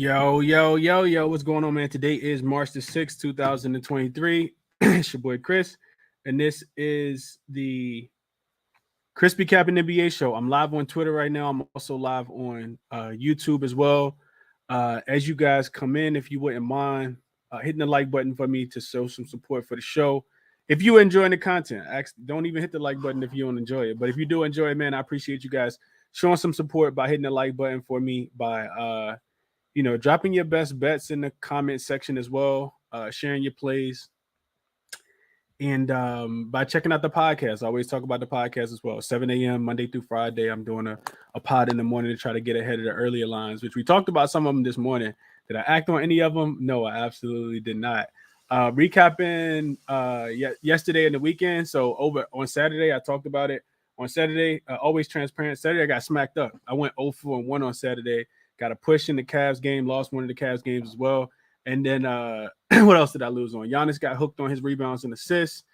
Yo, what's going on, man? Today is March the 6th, 2023. It's your boy Chris, and this is the ChrisBeCappinn NBA show. I'm live on Twitter right now. I'm also live on YouTube as well. As you guys come in, if you wouldn't mind hitting the like button for me to show some support for the show. If you enjoying the content, don't even hit the like button if you don't enjoy it. But if you do enjoy it, man, I appreciate you guys showing some support by hitting the like button for me, by dropping your best bets in the comment section as well, sharing your plays, and by checking out the podcast. I always talk about the podcast as well. 7 a.m. Monday through Friday. I'm doing a pod in the morning to try to get ahead of the earlier lines, which we talked about some of them this morning. Did I act on any of them? No, I absolutely did not. Recapping yesterday and the weekend. So over on Saturday, I talked about it. On Saturday, always transparent. Saturday, I got smacked up. I went 0-4-1 on Saturday. Got a push in the Cavs game, lost one of the Cavs games as well. And then what else did I lose on? Giannis got hooked on his rebounds and assists.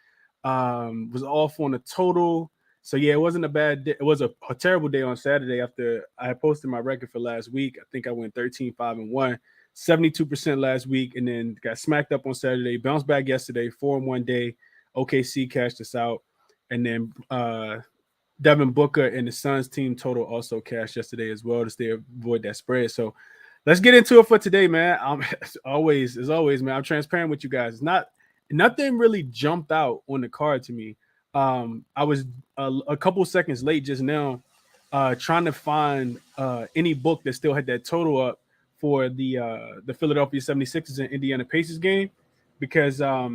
Was off on the total. So, yeah, it wasn't a bad day. It was a terrible day on Saturday after I had posted my record for last week. I think I went 13-5-1, 72% last week, and then got smacked up on Saturday. Bounced back yesterday, 4-1 day. OKC cashed us out. And then Devin Booker and the Suns team total also cashed yesterday as well to stay avoid that spread. So let's get into it for today, man. As always, man, I'm transparent with you guys. It's nothing really jumped out on the card to me. I was a couple seconds late just now trying to find any book that still had that total up for the Philadelphia 76ers and Indiana Pacers game because I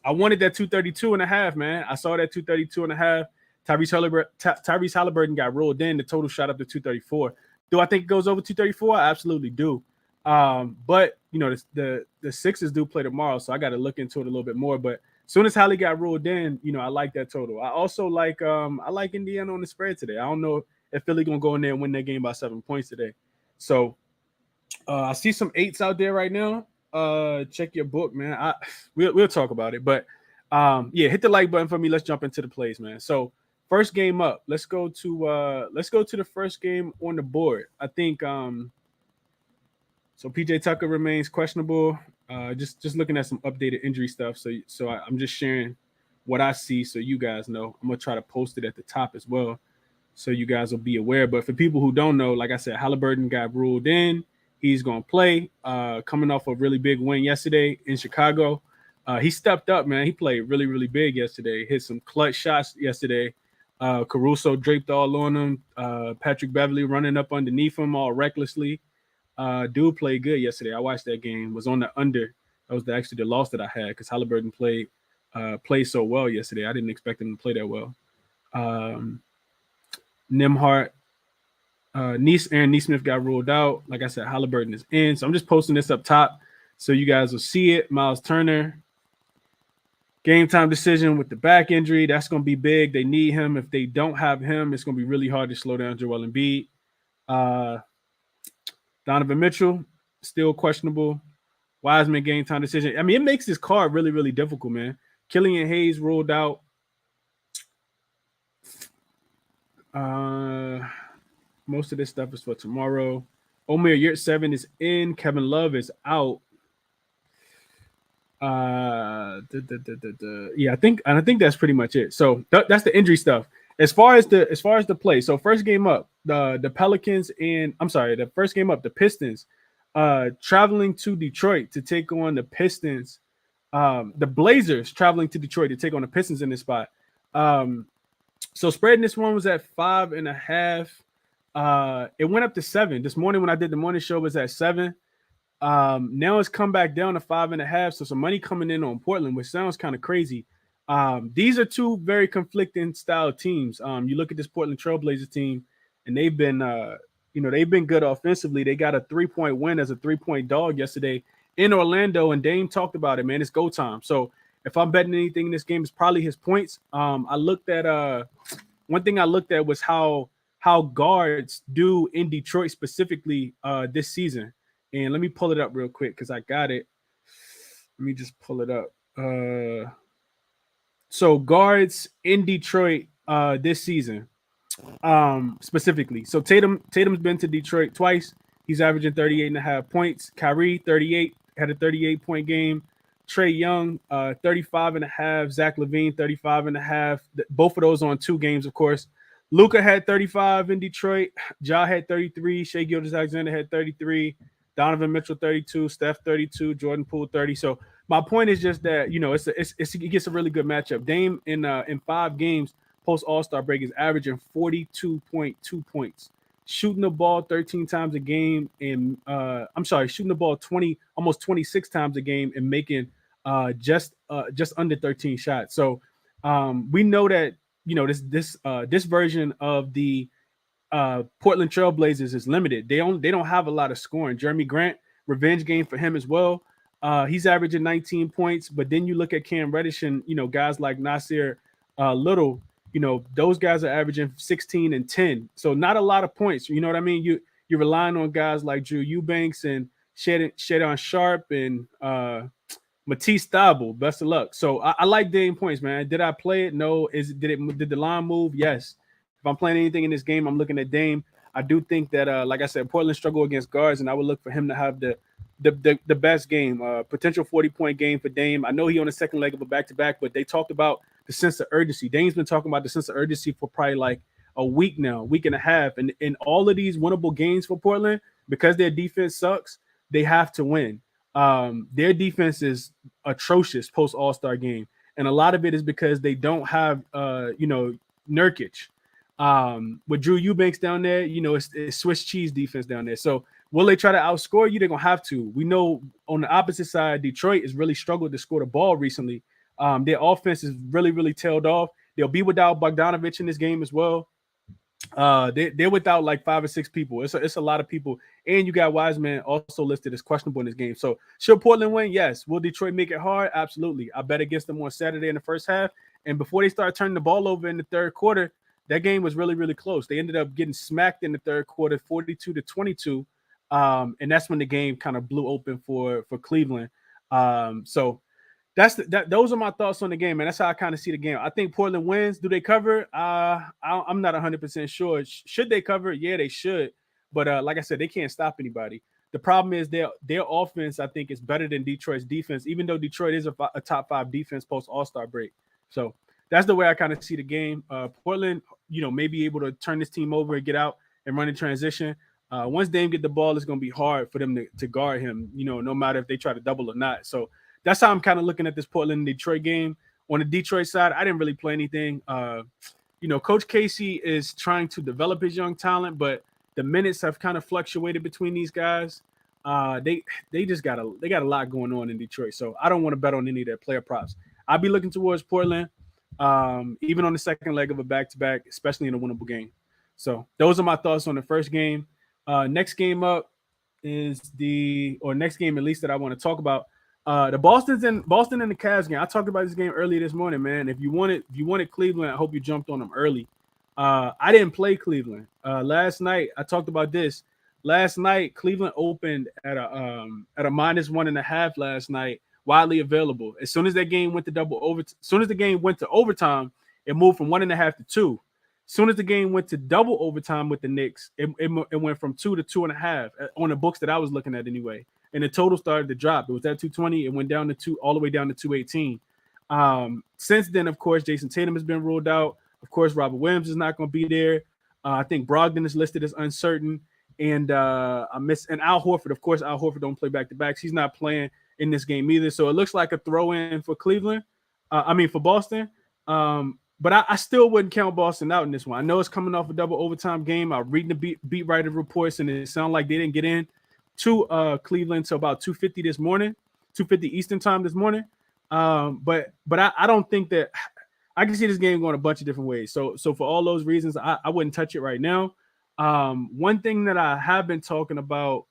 wanted that 232.5, man. I saw that 232.5. Tyrese Halliburton got rolled in. The total shot up to 234. Do I think it goes over 234? I absolutely do. But the Sixers do play tomorrow, so I got to look into it a little bit more. But as soon as Hallie got rolled in, I like that total. I also like Indiana on the spread today. I don't know if Philly gonna go in there and win that game by 7 points today. So I see some 8s out there right now. Check your book, man. We'll talk about it. But hit the like button for me. Let's jump into the plays, man. So first game up. Let's go to the first game on the board. I think so PJ Tucker remains questionable. Just looking at some updated injury stuff. So I'm just sharing what I see so you guys know. I'm gonna try to post it at the top as well so you guys will be aware. But for people who don't know, like I said, Halliburton got ruled in. He's gonna play. Coming off a really big win yesterday in Chicago. He stepped up, man. He played really, really big yesterday. Hit some clutch shots yesterday. Caruso draped all on him. Patrick Beverly running up underneath him all recklessly. Dude played good yesterday. I watched that game. Was on the under. That was actually the loss that I had because Halliburton played so well yesterday. I didn't expect him to play that well. Nembhard, Aaron Nesmith got ruled out. Like I said, Halliburton is in. So I'm just posting this up top so you guys will see it. Miles Turner. Game time decision with the back injury. That's going to be big. They need him. If they don't have him, it's going to be really hard to slow down Joel Embiid. Donovan Mitchell, still questionable. Wiseman, game time decision. I mean, it makes this card really, really difficult, man. Killian Hayes ruled out. Most of this stuff is for tomorrow. Omer Yurtseven is in. Kevin Love is out. I think that's pretty much it. So that's the injury stuff. As far as the play, so first game up, the Pelicans the first game up, the Pistons, traveling to Detroit to take on the Pistons. The Blazers traveling to Detroit to take on the Pistons in this spot. So spreading this one was at 5.5. It went up to 7 this morning when I did the morning show. Was at 7. Now it's come back down to 5.5. So some money coming in on Portland, which sounds kind of crazy. These are two very conflicting style teams. You look at this Portland Trailblazers team, and they've been good offensively. They got a 3-point win as a 3-point dog yesterday in Orlando, and Dame talked about it, man. It's go time. So if I'm betting anything in this game, it's probably his points. I looked at one thing I looked at was how guards do in Detroit specifically this season. And let me pull it up real quick because I got it. Let me just pull it up. So guards in Detroit this season, specifically. So Tatum's been to Detroit twice. He's averaging 38.5 points. Kyrie, 38, had a 38-point game. Trae Young, 35.5. Zach LaVine, 35.5. Both of those on 2 games, of course. Luka had 35 in Detroit. Ja had 33. Shai Gilgeous-Alexander had 33. Donovan Mitchell, 32. Steph, 32. Jordan Poole, 30. So my point is just that, it gets a really good matchup. Dame in 5 games post All-Star break is averaging 42.2 points, shooting the ball 13 times a game, and shooting the ball almost 26 times a game, and making just under 13 shots. So we know that this version of the Portland Trailblazers is limited. They don't have a lot of scoring. Jeremy Grant, revenge game for him as well. He's averaging 19 points, but then you look at Cam Reddish and guys like Nasir Little. Those guys are averaging 16 and 10. So not a lot of points. You know what I mean? You're relying on guys like Drew Eubanks and Shadon Sharp and Matisse Thybulle. Best of luck. So I like Dame points, man. Did I play it? No. Did the line move? Yes. If I'm playing anything in this game, I'm looking at Dame. I do think that, like I said, Portland struggle against guards, and I would look for him to have the best game, potential 40-point game for Dame. I know he on the second leg of a back-to-back, but they talked about the sense of urgency. Dame's been talking about the sense of urgency for probably like a week now, week and a half. And in all of these winnable games for Portland, because their defense sucks, they have to win. Their defense is atrocious post All-Star game. And a lot of it is because they don't have, Nurkic. With Drew Eubanks down there, it's Swiss cheese defense down there. So will they try to outscore you? They're going to have to. We know on the opposite side, Detroit has really struggled to score the ball recently. Their offense is really, really tailed off. They'll be without Bogdanovich in this game as well. They're without like 5 or 6 people. It's a lot of people. And you got Wiseman also listed as questionable in this game. So should Portland win? Yes. Will Detroit make it hard? Absolutely. I bet against them on Saturday in the first half. And before they start turning the ball over in the third quarter, that game was really, really close. They ended up getting smacked in the third quarter, 42-22. And that's when the game kind of blew open for Cleveland. So those are my thoughts on the game, man. That's how I kind of see the game. I think Portland wins. Do they cover? I'm not 100% sure. Should they cover? Yeah, they should. But like I said, they can't stop anybody. The problem is their offense, I think, is better than Detroit's defense, even though Detroit is a top 5 defense post All-Star break. So that's the way I kind of see the game. Portland, may be able to turn this team over and get out and run in transition. Once Dame get the ball, it's going to be hard for them to guard him, no matter if they try to double or not. So that's how I'm kind of looking at this Portland-Detroit game. On the Detroit side, I didn't really play anything. Coach Casey is trying to develop his young talent, but the minutes have kind of fluctuated between these guys. They got a lot going on in Detroit, so I don't want to bet on any of their player props. I'll be looking towards Portland, even on the second leg of a back-to-back, especially in a winnable game. So those are my thoughts on the first game. Next game up is next game at least that I want to talk about. The Boston and the Cavs game. I talked about this game earlier this morning, man. If you wanted Cleveland, I hope you jumped on them early. I didn't play Cleveland last night. I talked about this last night. Cleveland opened at a -1.5 last night, widely available. As soon as that game went to overtime, it moved from 1.5 to 2. As soon as the game went to double overtime with the Knicks, it went from 2 to 2.5 on the books that I was looking at anyway. And the total started to drop. It was at 220. It went down to 2, all the way down to 218. Since then, of course, Jason Tatum has been ruled out. Of course, Robert Williams is not going to be there. I think Brogdon is listed as uncertain. And Al Horford. Of course, Al Horford don't play back-to-backs. He's not playing in this game either. So it looks like a throw-in for Cleveland. For Boston. But I still wouldn't count Boston out in this one. I know it's coming off a double overtime game. I'm reading the beat writer reports, and it sounds like they didn't get in to Cleveland till about 2:50 this morning, 2:50 Eastern time this morning. But I don't think that I can see this game going a bunch of different ways. So for all those reasons, I wouldn't touch it right now. One thing that I have been talking about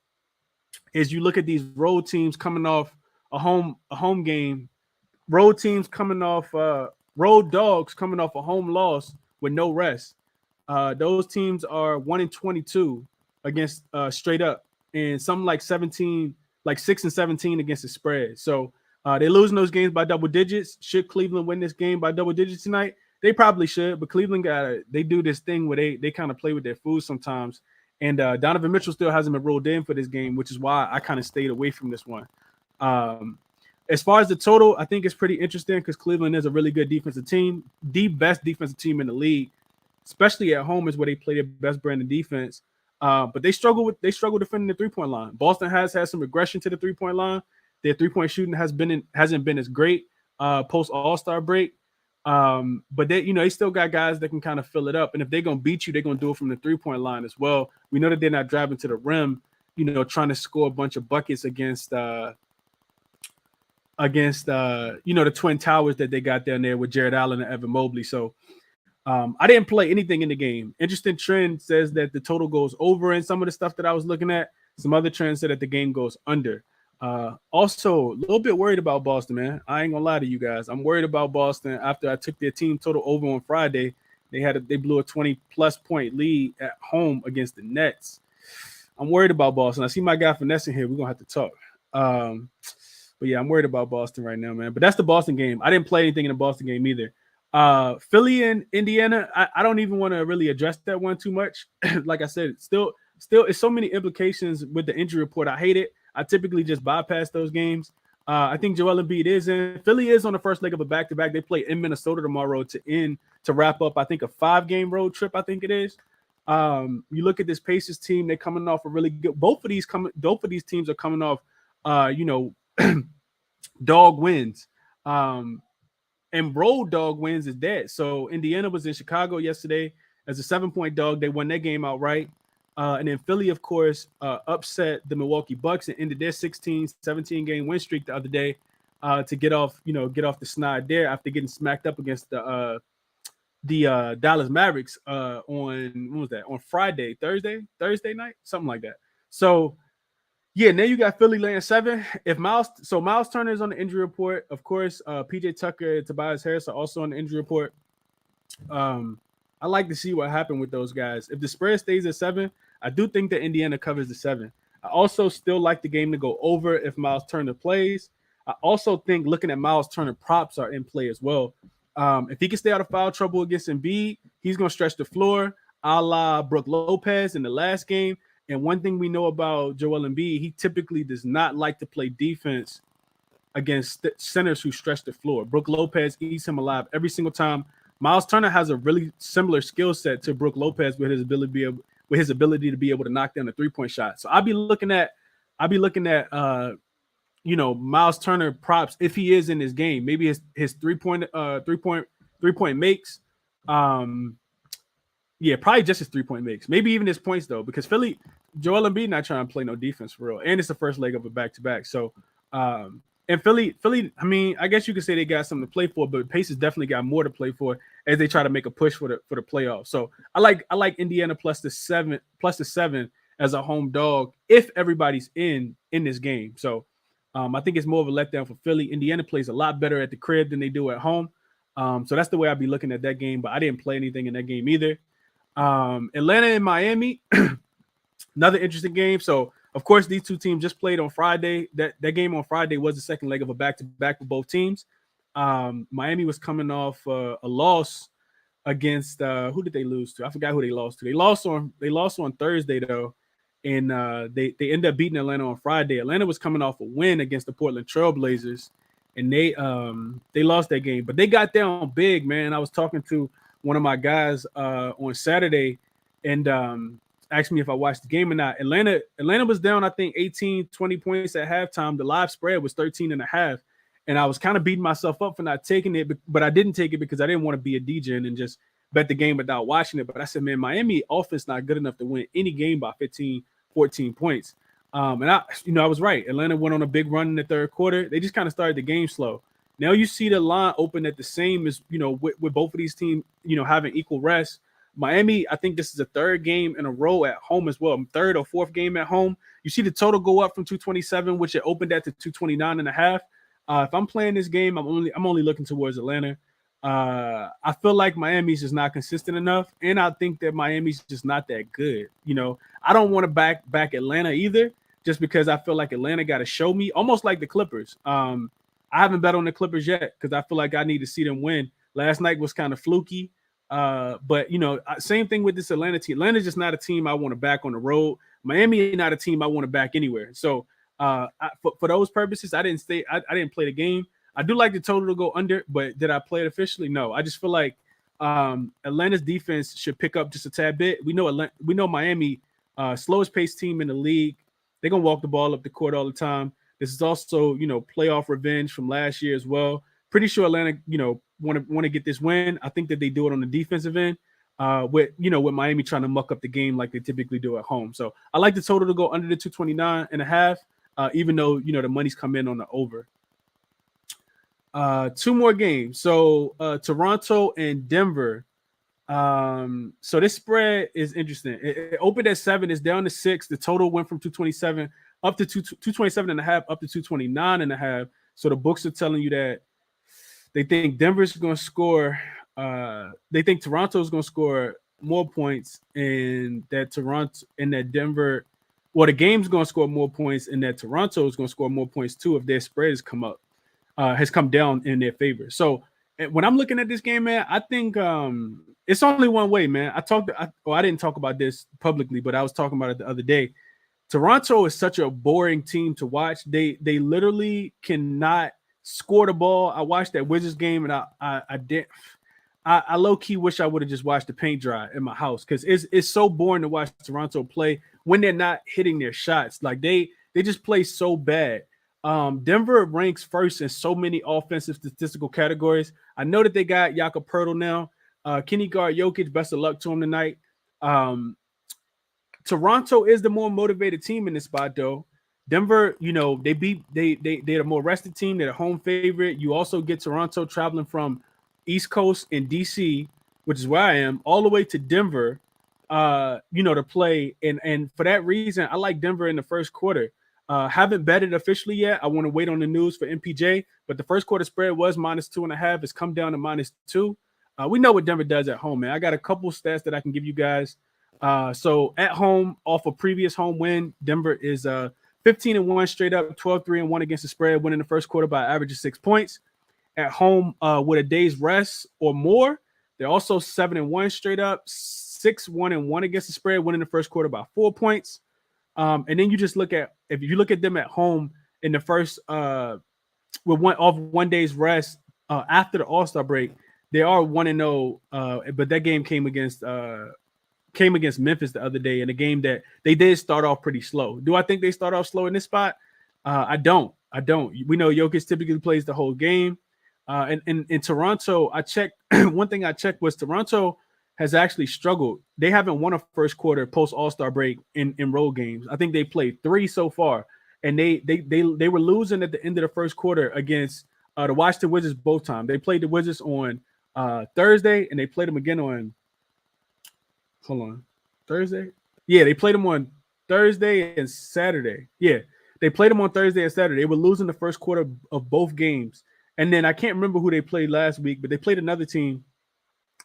is you look at these road teams coming off a home game, road teams coming off road dogs coming off a home loss with no rest. Those teams are 1-22 against straight up, and some like 17, like 6-17 against the spread. So they're losing those games by double digits. Should Cleveland win this game by double digits tonight? They probably should, but Cleveland they do this thing where they kind of play with their food sometimes. And Donovan Mitchell still hasn't been rolled in for this game, which is why I kind of stayed away from this one. As far as the total, I think it's pretty interesting because Cleveland is a really good defensive team, the best defensive team in the league, especially at home is where they play their best brand of defense. But they struggle defending the 3-point line. Boston has had some regression to the 3-point line. Their 3-point shooting hasn't been as great post All-Star break. But they still got guys that can kind of fill it up. And if they're gonna beat you, they're gonna do it from the 3-point line as well. We know that they're not driving to the rim, trying to score a bunch of buckets against the Twin Towers that they got down there with Jared Allen and Evan Mobley. So I didn't play anything in the game. Interesting trend says that the total goes over in some of the stuff that I was looking at. Some other trends said that the game goes under. Also, a little bit worried about Boston, man. I ain't gonna lie to you guys. I'm worried about Boston after I took their team total over on Friday. They blew a 20-plus point lead at home against the Nets. I'm worried about Boston. I see my guy Finesse in here. We're gonna have to talk. But yeah, I'm worried about Boston right now, man. But that's the Boston game. I didn't play anything in the Boston game either. Philly and Indiana, I don't even want to really address that one too much. Like I said, still, it's so many implications with the injury report. I hate it. I typically just bypass those games. I think Joel Embiid is in. Philly is on the first leg of a back-to-back. They play in Minnesota tomorrow to wrap up, I think, a 5-game road trip, I think it is. You look at this Pacers team, they're coming off a really good – both of these teams are coming off, dog wins. And road dog wins is dead. So Indiana was in Chicago yesterday as a 7-point dog. They won that game outright. And then Philly, of course, upset the Milwaukee Bucks and ended their 17-game win streak the other day to get off the snide there after getting smacked up against the Dallas Mavericks on Thursday night, something like that. So yeah, now you got Philly laying 7. Miles Turner is on the injury report, of course. PJ Tucker and Tobias Harris are also on the injury report. I like to see what happened with those guys. If the spread stays at 7, I do think that Indiana covers the 7. I also still like the game to go over if Miles Turner plays. I also think looking at Miles Turner props are in play as well. If he can stay out of foul trouble against Embiid, he's going to stretch the floor a la Brook Lopez in the last game. And one thing we know about Joel Embiid, he typically does not like to play defense against centers who stretch the floor. Brook Lopez eats him alive every single time. Miles Turner has a really similar skill set to Brook Lopez with his ability to be able to knock down a 3-point shot. So I'll be looking at Miles Turner props if he is in this game. Maybe his three-point makes. Yeah, probably just his 3-point makes. Maybe even his points though, because Philly, Joel Embiid not trying to play no defense for real, and it's the first leg of a back-to-back. So, and Philly, I mean, I guess you could say they got something to play for, but Pacers definitely got more to play for as they try to make a push for the playoffs. So I like Indiana plus the 7 as a home dog if everybody's in this game. So I think it's more of a letdown for Philly. Indiana plays a lot better at the crib than they do at home. So that's the way I'd be looking at that game, but I didn't play anything in that game either. Atlanta and Miami, another interesting game. So of course these two teams just played on Friday. That game on Friday was the second leg of a back-to-back for both teams. Miami was coming off a loss against who did they lose to? I forgot who they lost to. They lost on Thursday though, and they ended up beating Atlanta on Friday. Atlanta was coming off a win against the Portland Trail Blazers, and they lost that game, but they got down big, man. I was talking to one of my guys on Saturday and asked me if I watched the game or not. Atlanta was down, I think, 18, 20 points at halftime. The live spread was 13.5. And I was kind of beating myself up for not taking it, but I didn't take it because I didn't want to be a DJ and just bet the game without watching it. But I said, man, Miami offense not good enough to win any game by 15, 14 points. And I was right. Atlanta went on a big run in the third quarter. They just kind of started the game slow. Now you see the line open at the same as, with both of these teams, having equal rest. Miami, I think this is the third game in a row at home as well. Third or fourth game at home. You see the total go up from 227, which it opened at to 229.5. If I'm playing this game, I'm only looking towards Atlanta. I feel like Miami's just not consistent enough, and I think that Miami's just not that good. I don't want to back Atlanta either, just because I feel like Atlanta got to show me, almost like the Clippers. I haven't bet on the Clippers yet because I feel like I need to see them win. Last night was kind of fluky. But same thing with this Atlanta team. Atlanta's just not a team I want to back on the road. Miami not a team I want to back anywhere. So for those purposes, I didn't play the game. I do like the total to go under, but did I play it officially? No. I just feel like Atlanta's defense should pick up just a tad bit. We know Miami, slowest paced team in the league. They're gonna walk the ball up the court all the time. This is also, playoff revenge from last year as well. Pretty sure Atlanta, want to get this win. I think that they do it on the defensive end, with Miami trying to muck up the game like they typically do at home. So I like the total to go under the 229.5, even though the money's come in on the over. Two more games. So Toronto and Denver. So this spread is interesting. It opened at 7. It's down to 6. The total went from 227 up to 227.5 up to 229.5. So the books are telling you that they think Denver's going to score. They think Toronto's going to score more points, and that Denver. Well, the game's going to score more points, and that Toronto is going to score more points too if their spread has come down in their favor. So when I'm looking at this game, man, I think it's only one way, man. I didn't talk about this publicly, but I was talking about it the other day. Toronto is such a boring team to watch. They literally cannot score the ball. I watched that Wizards game, and I low key wish I would have just watched the paint dry in my house, because it's so boring to watch Toronto play when they're not hitting their shots. Like they just play so bad. Denver ranks first in so many offensive statistical categories. I know that they got Jakob Poeltl now. Kenny guard Jokic, best of luck to him tonight. Toronto is the more motivated team in this spot, though. Denver, they're the more rested team. They're the home favorite. You also get Toronto traveling from East Coast and DC, which is where I am, all the way to Denver, to play. And for that reason, I like Denver in the first quarter. Haven't betted officially yet. I want to wait on the news for MPJ, but the first quarter spread was -2.5. It's come down to -2. We know what Denver does at home, man. I got a couple stats that I can give you guys. So at home, off a previous home win, Denver is 15-1 straight up, 12-3-1 against the spread, winning the first quarter by an average of 6 points. At home, with a day's rest or more, they're also 7-1 straight up, 6-1-1 against the spread, winning the first quarter by 4 points. And then you just look at them at home in the first with one day's rest after the All-Star break, they are 1-0. But that game came against Memphis the other day, in a game that they did start off pretty slow. Do I think they start off slow in this spot? I don't. We know Jokic typically plays the whole game. And in Toronto, I checked. One thing I checked was Toronto has actually struggled. They haven't won a first quarter post All-Star break in road games. I think they played 3 so far, and they were losing at the end of the first quarter against the Washington Wizards both times. They played the Wizards on Thursday, and they played them again on Thursday. Yeah, they played them on Thursday and Saturday. Yeah, they played them on Thursday and Saturday. They were losing the first quarter of both games, and then I can't remember who they played last week, but they played another team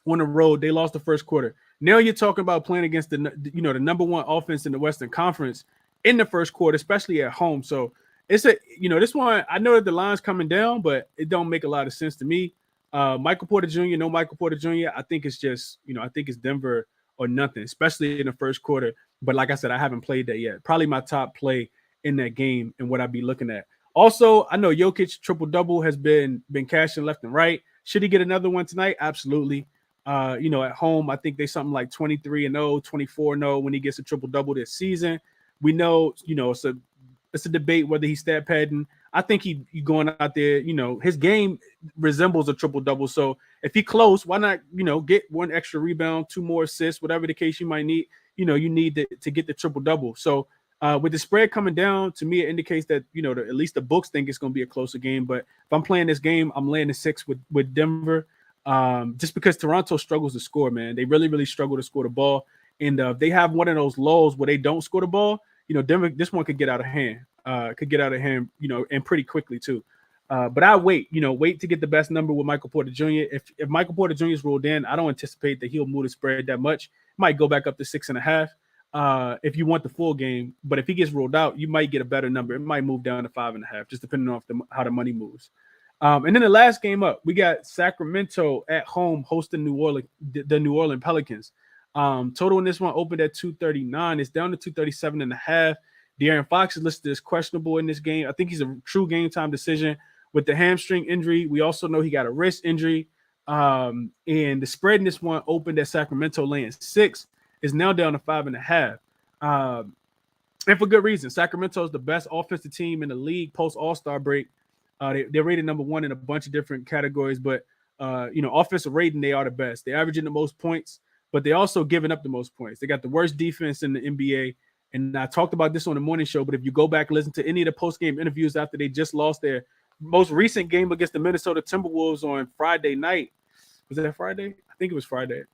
on the road. They lost the first quarter. Now you're talking about playing against the number one offense in the Western Conference in the first quarter, especially at home. So it's this one, I know that the line's coming down, but it don't make a lot of sense to me. Michael Porter Jr., no Michael Porter Jr. I think it's just, I think it's Denver or nothing, especially in the first quarter. But like I said, I haven't played that yet. Probably my top play in that game and what I'd be looking at. Also, I know Jokic triple-double has been cashing left and right. Should he get another one tonight? Absolutely. At home, I think they something like 23-0, 24-0 when he gets a triple-double this season. We know, it's a debate whether he's stat padding. I think he going out there, his game resembles a triple-double. So if he close, why not, get one extra rebound, 2 more assists, whatever the case you might need. You need to get the triple-double. So with the spread coming down, to me, it indicates that, at least the books think it's going to be a closer game. But if I'm playing this game, I'm laying the 6 with Denver. Just because Toronto struggles to score, man. They really, really struggle to score the ball. And they have one of those lulls where they don't score the ball. Denver, this one could get out of hand. And pretty quickly too. But I wait to get the best number with Michael Porter Jr. If Michael Porter Jr. is ruled in, I don't anticipate that he'll move the spread that much. Might go back up to 6.5 if you want the full game. But if he gets ruled out, you might get a better number. It might move down to 5.5, just depending on how the money moves. And then the last game up, we got Sacramento at home hosting the New Orleans Pelicans. Total in this one opened at 239. It's down to 237.5. De'Aaron Fox is listed as questionable in this game. I think he's a true game time decision with the hamstring injury. We also know he got a wrist injury. And the spread in this one opened at Sacramento laying 6. Is now down to 5.5. And for good reason. Sacramento is the best offensive team in the league post All-Star break. They're rated number 1 in a bunch of different categories, but offensive rating, they are the best. They're averaging the most points, but they also giving up the most points. They got the worst defense in the NBA. And I talked about this on the morning show, but if you go back and listen to any of the post-game interviews after they just lost their most recent game against the Minnesota Timberwolves on Friday night. Was that Friday? I think it was Friday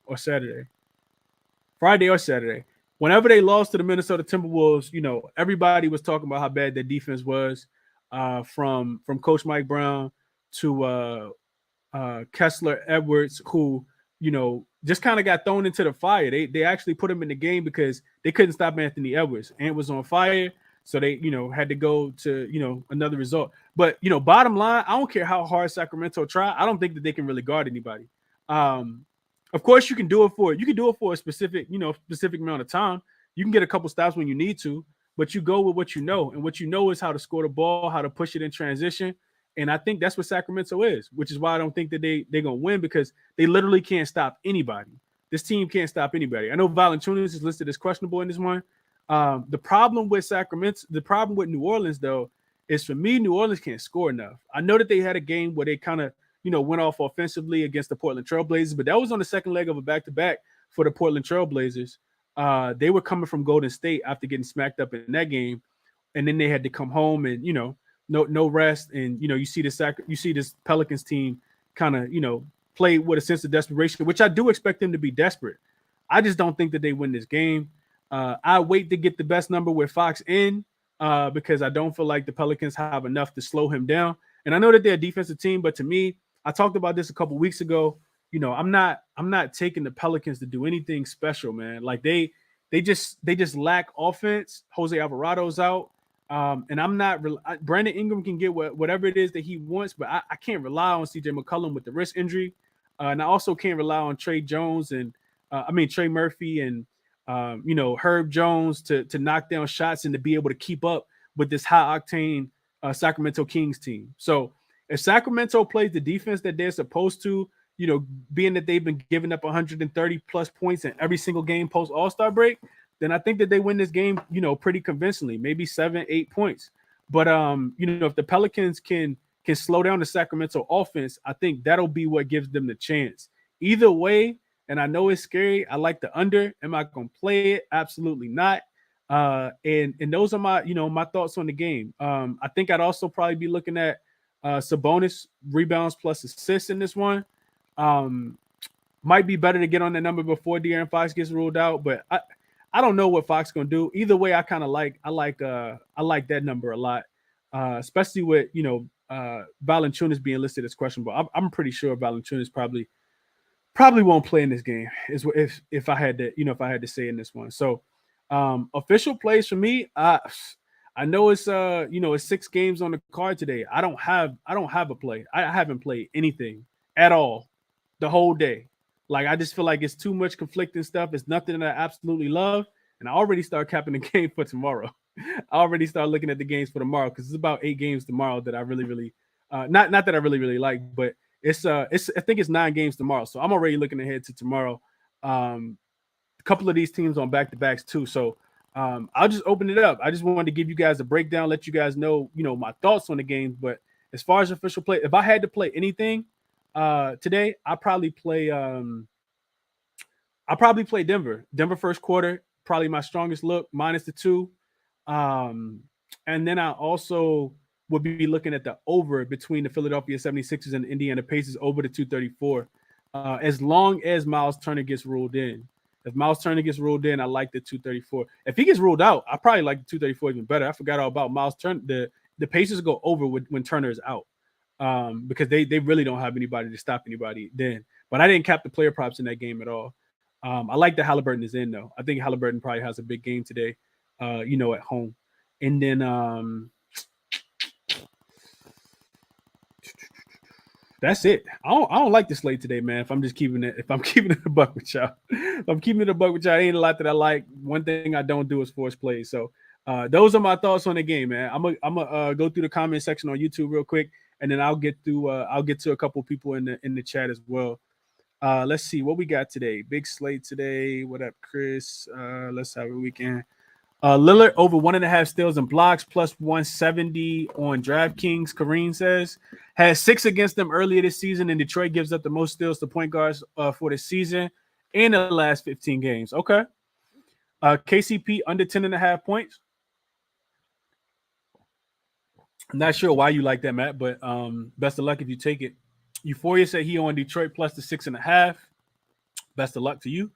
or Saturday. Friday or Saturday. Whenever they lost to the Minnesota Timberwolves, everybody was talking about how bad their defense was, from Coach Mike Brown to Kessler Edwards, who, just kind of got thrown into the fire. They actually put him in the game because they couldn't stop Anthony Edwards. Ant was on fire, so they, had to go to, another result. But, bottom line, I don't care how hard Sacramento try. I don't think that they can really guard anybody. Of course, you can do it for a specific amount of time. You can get a couple stops when you need to, but you go with what you know, and what you know is how to score the ball, how to push it in transition. And I think that's what Sacramento is, which is why I don't think that they're going to win, because they literally can't stop anybody. This team can't stop anybody. I know Valanciunas is listed as questionable in this one. The problem with New Orleans, though, is for me, New Orleans can't score enough. I know that they had a game where they kind of, went off offensively against the Portland Trailblazers, but that was on the second leg of a back-to-back for the Portland Trailblazers. They were coming from Golden State after getting smacked up in that game, and then they had to come home and, no rest. And, you see this Pelicans team kind of, play with a sense of desperation, which I do expect them to be desperate. I just don't think that they win this game. I wait to get the best number with Fox in, because I don't feel like the Pelicans have enough to slow him down. And I know that they're a defensive team, but to me, I talked about this a couple weeks ago. I'm not taking the Pelicans to do anything special, man. Like they just lack offense. Jose Alvarado's out. And I'm not Brandon Ingram can get whatever it is that he wants, but I can't rely on CJ McCollum with the wrist injury. And I also can't rely on Trey Murphy and Herb Jones to knock down shots and to be able to keep up with this high octane Sacramento Kings team. So if Sacramento plays the defense that they're supposed to, being that they've been giving up 130 plus points in every single game post All-Star break, then I think that they win this game, pretty convincingly, maybe 7-8 points. But if the Pelicans can slow down the Sacramento offense, I think that'll be what gives them the chance. Either way, and I know it's scary, I like the under. Am I going to play it? Absolutely not. And those are my thoughts on the game. I think I'd also probably be looking at Sabonis rebounds plus assists in this one. Might be better to get on that number before De'Aaron Fox gets ruled out, but I don't know what Fox gonna do. Either way, I like that number a lot, especially with Valanciunas being listed as questionable. I'm pretty sure Valanciunas probably won't play in this game. If I had to say in this one. So official plays for me, I know it's it's 6 games on the card today. I don't have a play. I haven't played anything at all the whole day. Like, I just feel like it's too much conflicting stuff. It's nothing that I absolutely love. And I already start capping the game for tomorrow. I already start looking at the games for tomorrow, because it's about 8 games tomorrow that I really, really not that I really, really like, but it's I think it's 9 games tomorrow. So I'm already looking ahead to tomorrow. A couple of these teams on back-to-backs too. So I'll just open it up. I just wanted to give you guys a breakdown, let you guys know, my thoughts on the games. But as far as official play, if I had to play anything today, I'll probably play Denver. Denver first quarter, probably my strongest look, minus the 2. And then I also would be looking at the over between the Philadelphia 76ers and the Indiana Pacers over the 234. As long as Miles Turner gets ruled in. If Miles Turner gets ruled in, I like the 234. If he gets ruled out, I probably like the 234 even better. I forgot all about Miles Turner. The Pacers go over when Turner is out, because they really don't have anybody to stop anybody then. But I didn't cap the player props in that game at all. I like that Halliburton is in, though. I think Halliburton probably has a big game today, at home. And then That's it. I don't like the slate today, man. If I'm keeping it a buck with y'all, if I'm keeping it a buck with y'all. Ain't a lot that I like. One thing I don't do is force plays. So those are my thoughts on the game, man. I'm gonna go through the comment section on YouTube real quick, and then I'll get to a couple people in the chat as well. Let's see what we got today. Big slate today. What up, Chris? Let's have a weekend. Lillard over 1.5 steals and blocks plus 170 on DraftKings. Kareem says has 6 against them earlier this season, and Detroit gives up the most steals to point guards for the season in the last 15 games. Okay. KCP under 10.5 points. I'm not sure why you like that, Matt, but best of luck if you take it. Euphoria said he on Detroit plus the 6.5. Best of luck to you.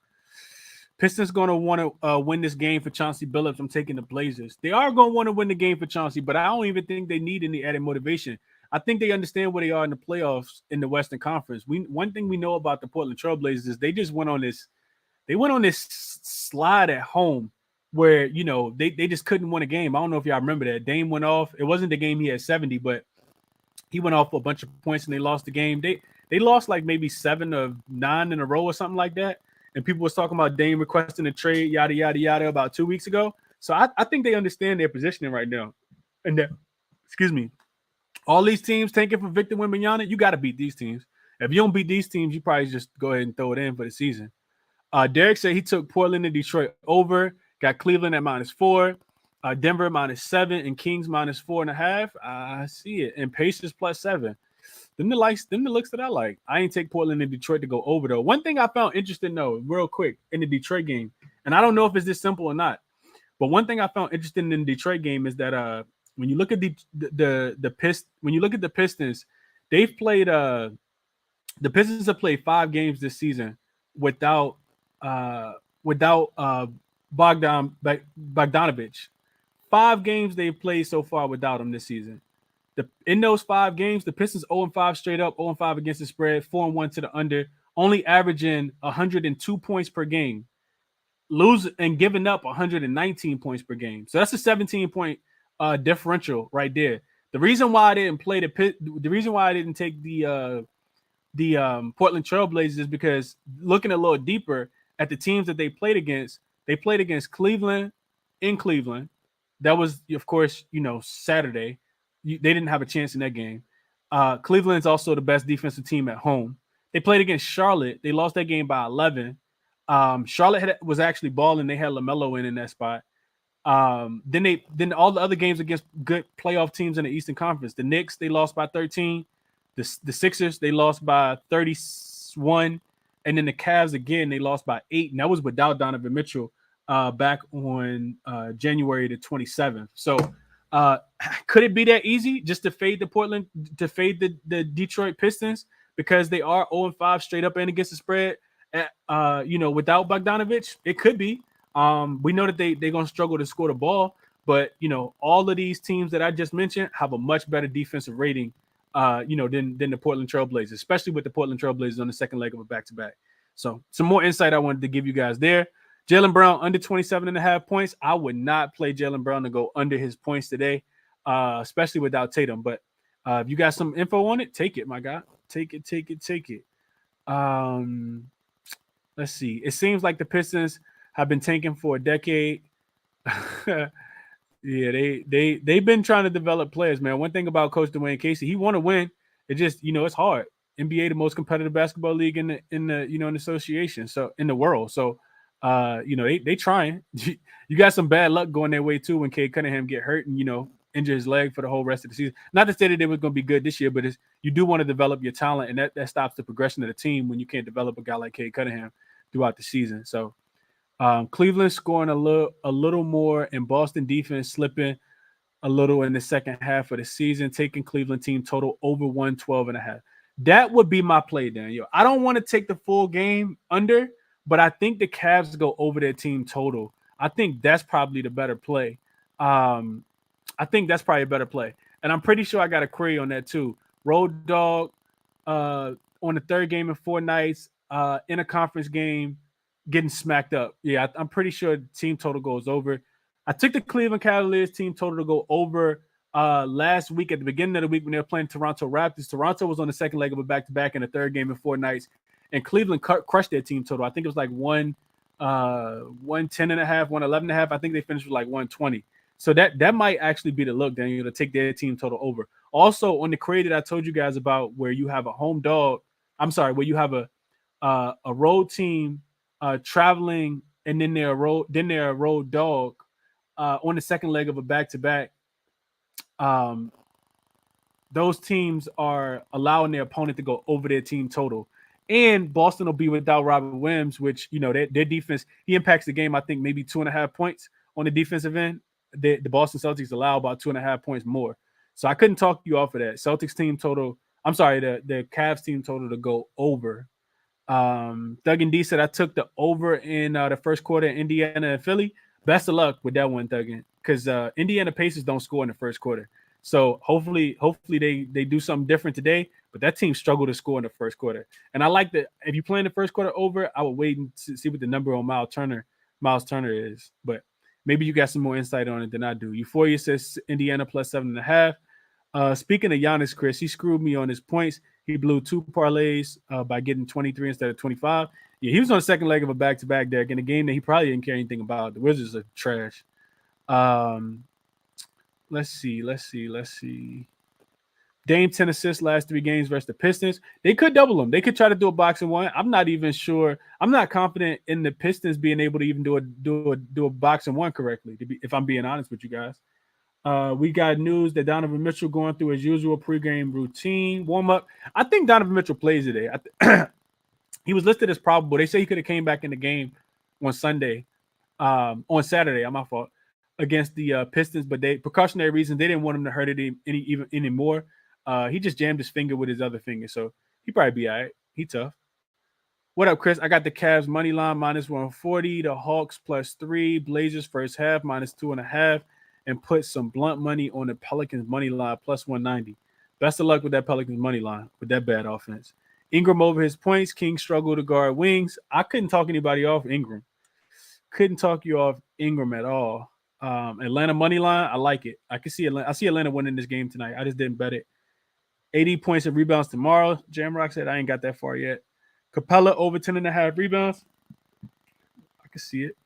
Pistons going to want to win this game for Chauncey Billups. I'm taking the Blazers. They are going to want to win the game for Chauncey, but I don't even think they need any added motivation. I think they understand where they are in the playoffs in the Western Conference. One thing we know about the Portland Trail Blazers is they just went on this. They went on this slide at home where they just couldn't win a game. I don't know if y'all remember that. Dame went off. It wasn't the game he had 70, but he went off for a bunch of points and they lost the game. They lost like maybe 7 of 9 in a row or something like that. And people was talking about Dame requesting a trade, yada, yada, yada, about 2 weeks ago. So I think they understand their positioning right now. And that, excuse me, all these teams tanking for Victor Wembanyama, you got to beat these teams. If you don't beat these teams, you probably just go ahead and throw it in for the season. Derek said he took Portland and Detroit over, got Cleveland at -4, Denver -7, and Kings -4.5. I see it. And Pacers +7. Them the looks that I like. I ain't take Portland and Detroit to go over, though. One thing I found interesting, though, real quick, in the Detroit game, and I don't know if it's this simple or not, but one thing I found interesting in the Detroit game is that when you look at when you look at the Pistons, they've played the Pistons have played 5 games this season without Bogdanovich. 5 games they've played so far without him this season. In those 5 games, the Pistons 0-5 straight up, 0-5 against the spread, 4-1 to the under, only averaging 102 points per game, losing and giving up 119 points per game. So that's a 17-point differential right there. The reason why I didn't play the reason why I didn't take the Portland Trailblazers is because looking a little deeper at the teams that they played against Cleveland in Cleveland. That was, of course, Saturday. They didn't have a chance in that game. Cleveland's also the best defensive team at home. They played against Charlotte. They lost that game by 11. Charlotte was actually balling. They had LaMelo in that spot. Then all the other games against good playoff teams in the Eastern Conference. The Knicks, they lost by 13. The Sixers, they lost by 31. And then the Cavs, again, they lost by 8. And that was without Donovan Mitchell back on January the 27th. So could it be that easy just to fade the Detroit Pistons because they are 0-5 straight up and against the spread without Bogdanovich? It could be. We know that they're going to struggle to score the ball, but all of these teams that I just mentioned have a much better defensive rating than the Portland Trailblazers, especially with the Portland Trailblazers on the second leg of a back-to-back. So some more insight I wanted to give you guys there. Jaylen Brown under 27.5 points. I would not play Jaylen Brown to go under his points today, especially without Tatum. But if you got some info on it, take it, my guy. Take it. Let's see. It seems like the Pistons have been tanking for a decade. Yeah, they've been trying to develop players, man. One thing about Coach Dwayne Casey, he want to win. It just, it's hard. NBA, the most competitive basketball league in the association, so in the world. So they trying. You got some bad luck going their way too when Cade Cunningham get hurt and injure his leg for the whole rest of the season. Not to say that they was going to be good this year, but you do want to develop your talent, and that stops the progression of the team when you can't develop a guy like Cade Cunningham throughout the season. So Cleveland scoring a little more, and Boston defense slipping a little in the second half of the season, taking Cleveland team total over 112.5. That would be my play, Daniel. I don't want to take the full game under, but I think the Cavs go over their team total. I think that's probably the better play. And I'm pretty sure I got a query on that too. Road dog on the third game in 4 nights in a conference game, getting smacked up. Yeah, I'm pretty sure the team total goes over. I took the Cleveland Cavaliers team total to go over last week at the beginning of the week when they were playing Toronto Raptors. Toronto was on the second leg of a back-to-back in the third game in 4 nights, and Cleveland crushed their team total. I think it was like 110.5, 111.5. I think they finished with like 120. So that might actually be the look, Daniel, to take their team total over. Also, on the creative I told you guys about, where you have a home dog, where you have a road team traveling, and then they're a road dog on the second leg of a back-to-back. Those teams are allowing their opponent to go over their team total. And Boston will be without Robert Williams, which, their defense, he impacts the game, I think, maybe 2.5 points on the defensive end. The Boston Celtics allow about 2.5 points more. So I couldn't talk you off of that. Celtics team total, the Cavs team total to go over. Thuggen D said, I took the over in the first quarter in Indiana and Philly. Best of luck with that one, Thuggen, because Indiana Pacers don't score in the first quarter. So hopefully they do something different today. But that team struggled to score in the first quarter. And I like that. If you play in the first quarter over, I would wait and see what the number on Miles Turner is. But maybe you got some more insight on it than I do. Euphoria says Indiana plus 7.5. Speaking of Giannis, Chris, he screwed me on his points. He blew 2 parlays by getting 23 instead of 25. Yeah, he was on the second leg of a back-to-back there in a game that he probably didn't care anything about. The Wizards are trash. Let's see. Dame 10 assists last 3 games versus the Pistons. They could double them. They could try to do a box and one. I'm not even sure. I'm not confident in the Pistons being able to even do a box and one correctly, if I'm being honest with you guys. We got news that Donovan Mitchell going through his usual pregame routine warm-up. I think Donovan Mitchell plays today. He was listed as probable. They say he could have came back in the game on Saturday, my fault, against the Pistons, but precautionary reasons, they didn't want him to hurt it anymore. He just jammed his finger with his other finger, so he probably be all right. He tough. What up, Chris? I got the Cavs money line minus 140, the Hawks plus 3, Blazers first half minus 2.5, and put some blunt money on the Pelicans money line plus 190. Best of luck with that Pelicans money line with that bad offense. Ingram over his points. King struggled to guard wings. I couldn't talk anybody off Ingram. Couldn't talk you off Ingram at all. Atlanta money line, I like it. I see Atlanta winning this game tonight. I just didn't bet it. 80 points and rebounds tomorrow. Jamrock said I ain't got that far yet. Capella over 10.5 rebounds. I can see it.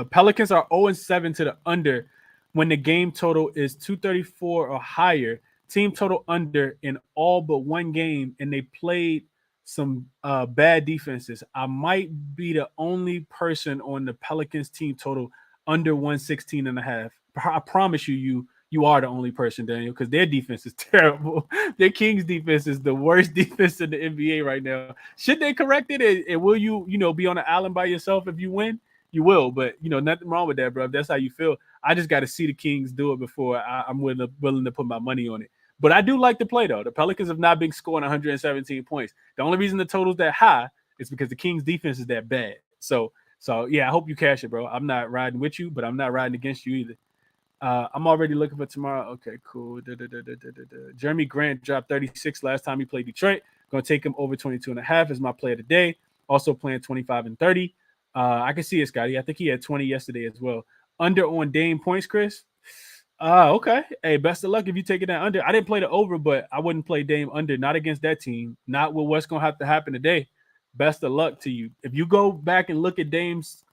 Pelicans are 0-7 to the under when the game total is 234 or higher. Team total under in all but one game, and they played some bad defenses. I might be the only person on the Pelicans team total under 116.5. I promise you are the only person, Daniel, because their defense is terrible. Their Kings defense is the worst defense in the NBA right now. Should they correct it? And will you be on an island by yourself if you win? You will, but nothing wrong with that, bro. If that's how you feel, I just got to see the Kings do it before I'm willing to put my money on it. But I do like to play, though. The Pelicans have not been scoring 117 points. The only reason the total's that high is because the Kings' defense is that bad. So yeah, I hope you cash it, bro. I'm not riding with you, but I'm not riding against you either. I'm already looking for tomorrow. Okay, cool. Jeremy Grant dropped 36 last time he played Detroit. Going to take him over 22.5 as my play of the day. Also playing 25 and 30. I can see it, Scotty. I think he had 20 yesterday as well. Under on Dame points, Chris. Okay. Hey, best of luck if you take it that under. I didn't play the over, but I wouldn't play Dame under. Not against that team. Not with what's going to have to happen today. Best of luck to you. If you go back and look at Dame's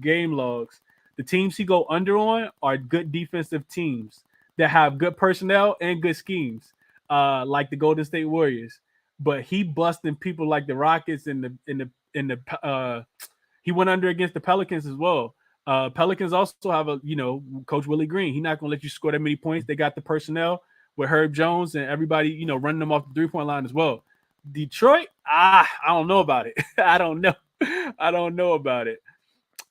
game logs, the teams he go under on are good defensive teams that have good personnel and good schemes, like the Golden State Warriors. But he busting people like the Rockets and he went under against the Pelicans as well. Pelicans also have Coach Willie Green. He's not gonna let you score that many points. They got the personnel with Herb Jones and everybody, running them off the 3-point line as well. Detroit, I don't know about it. I don't know about it.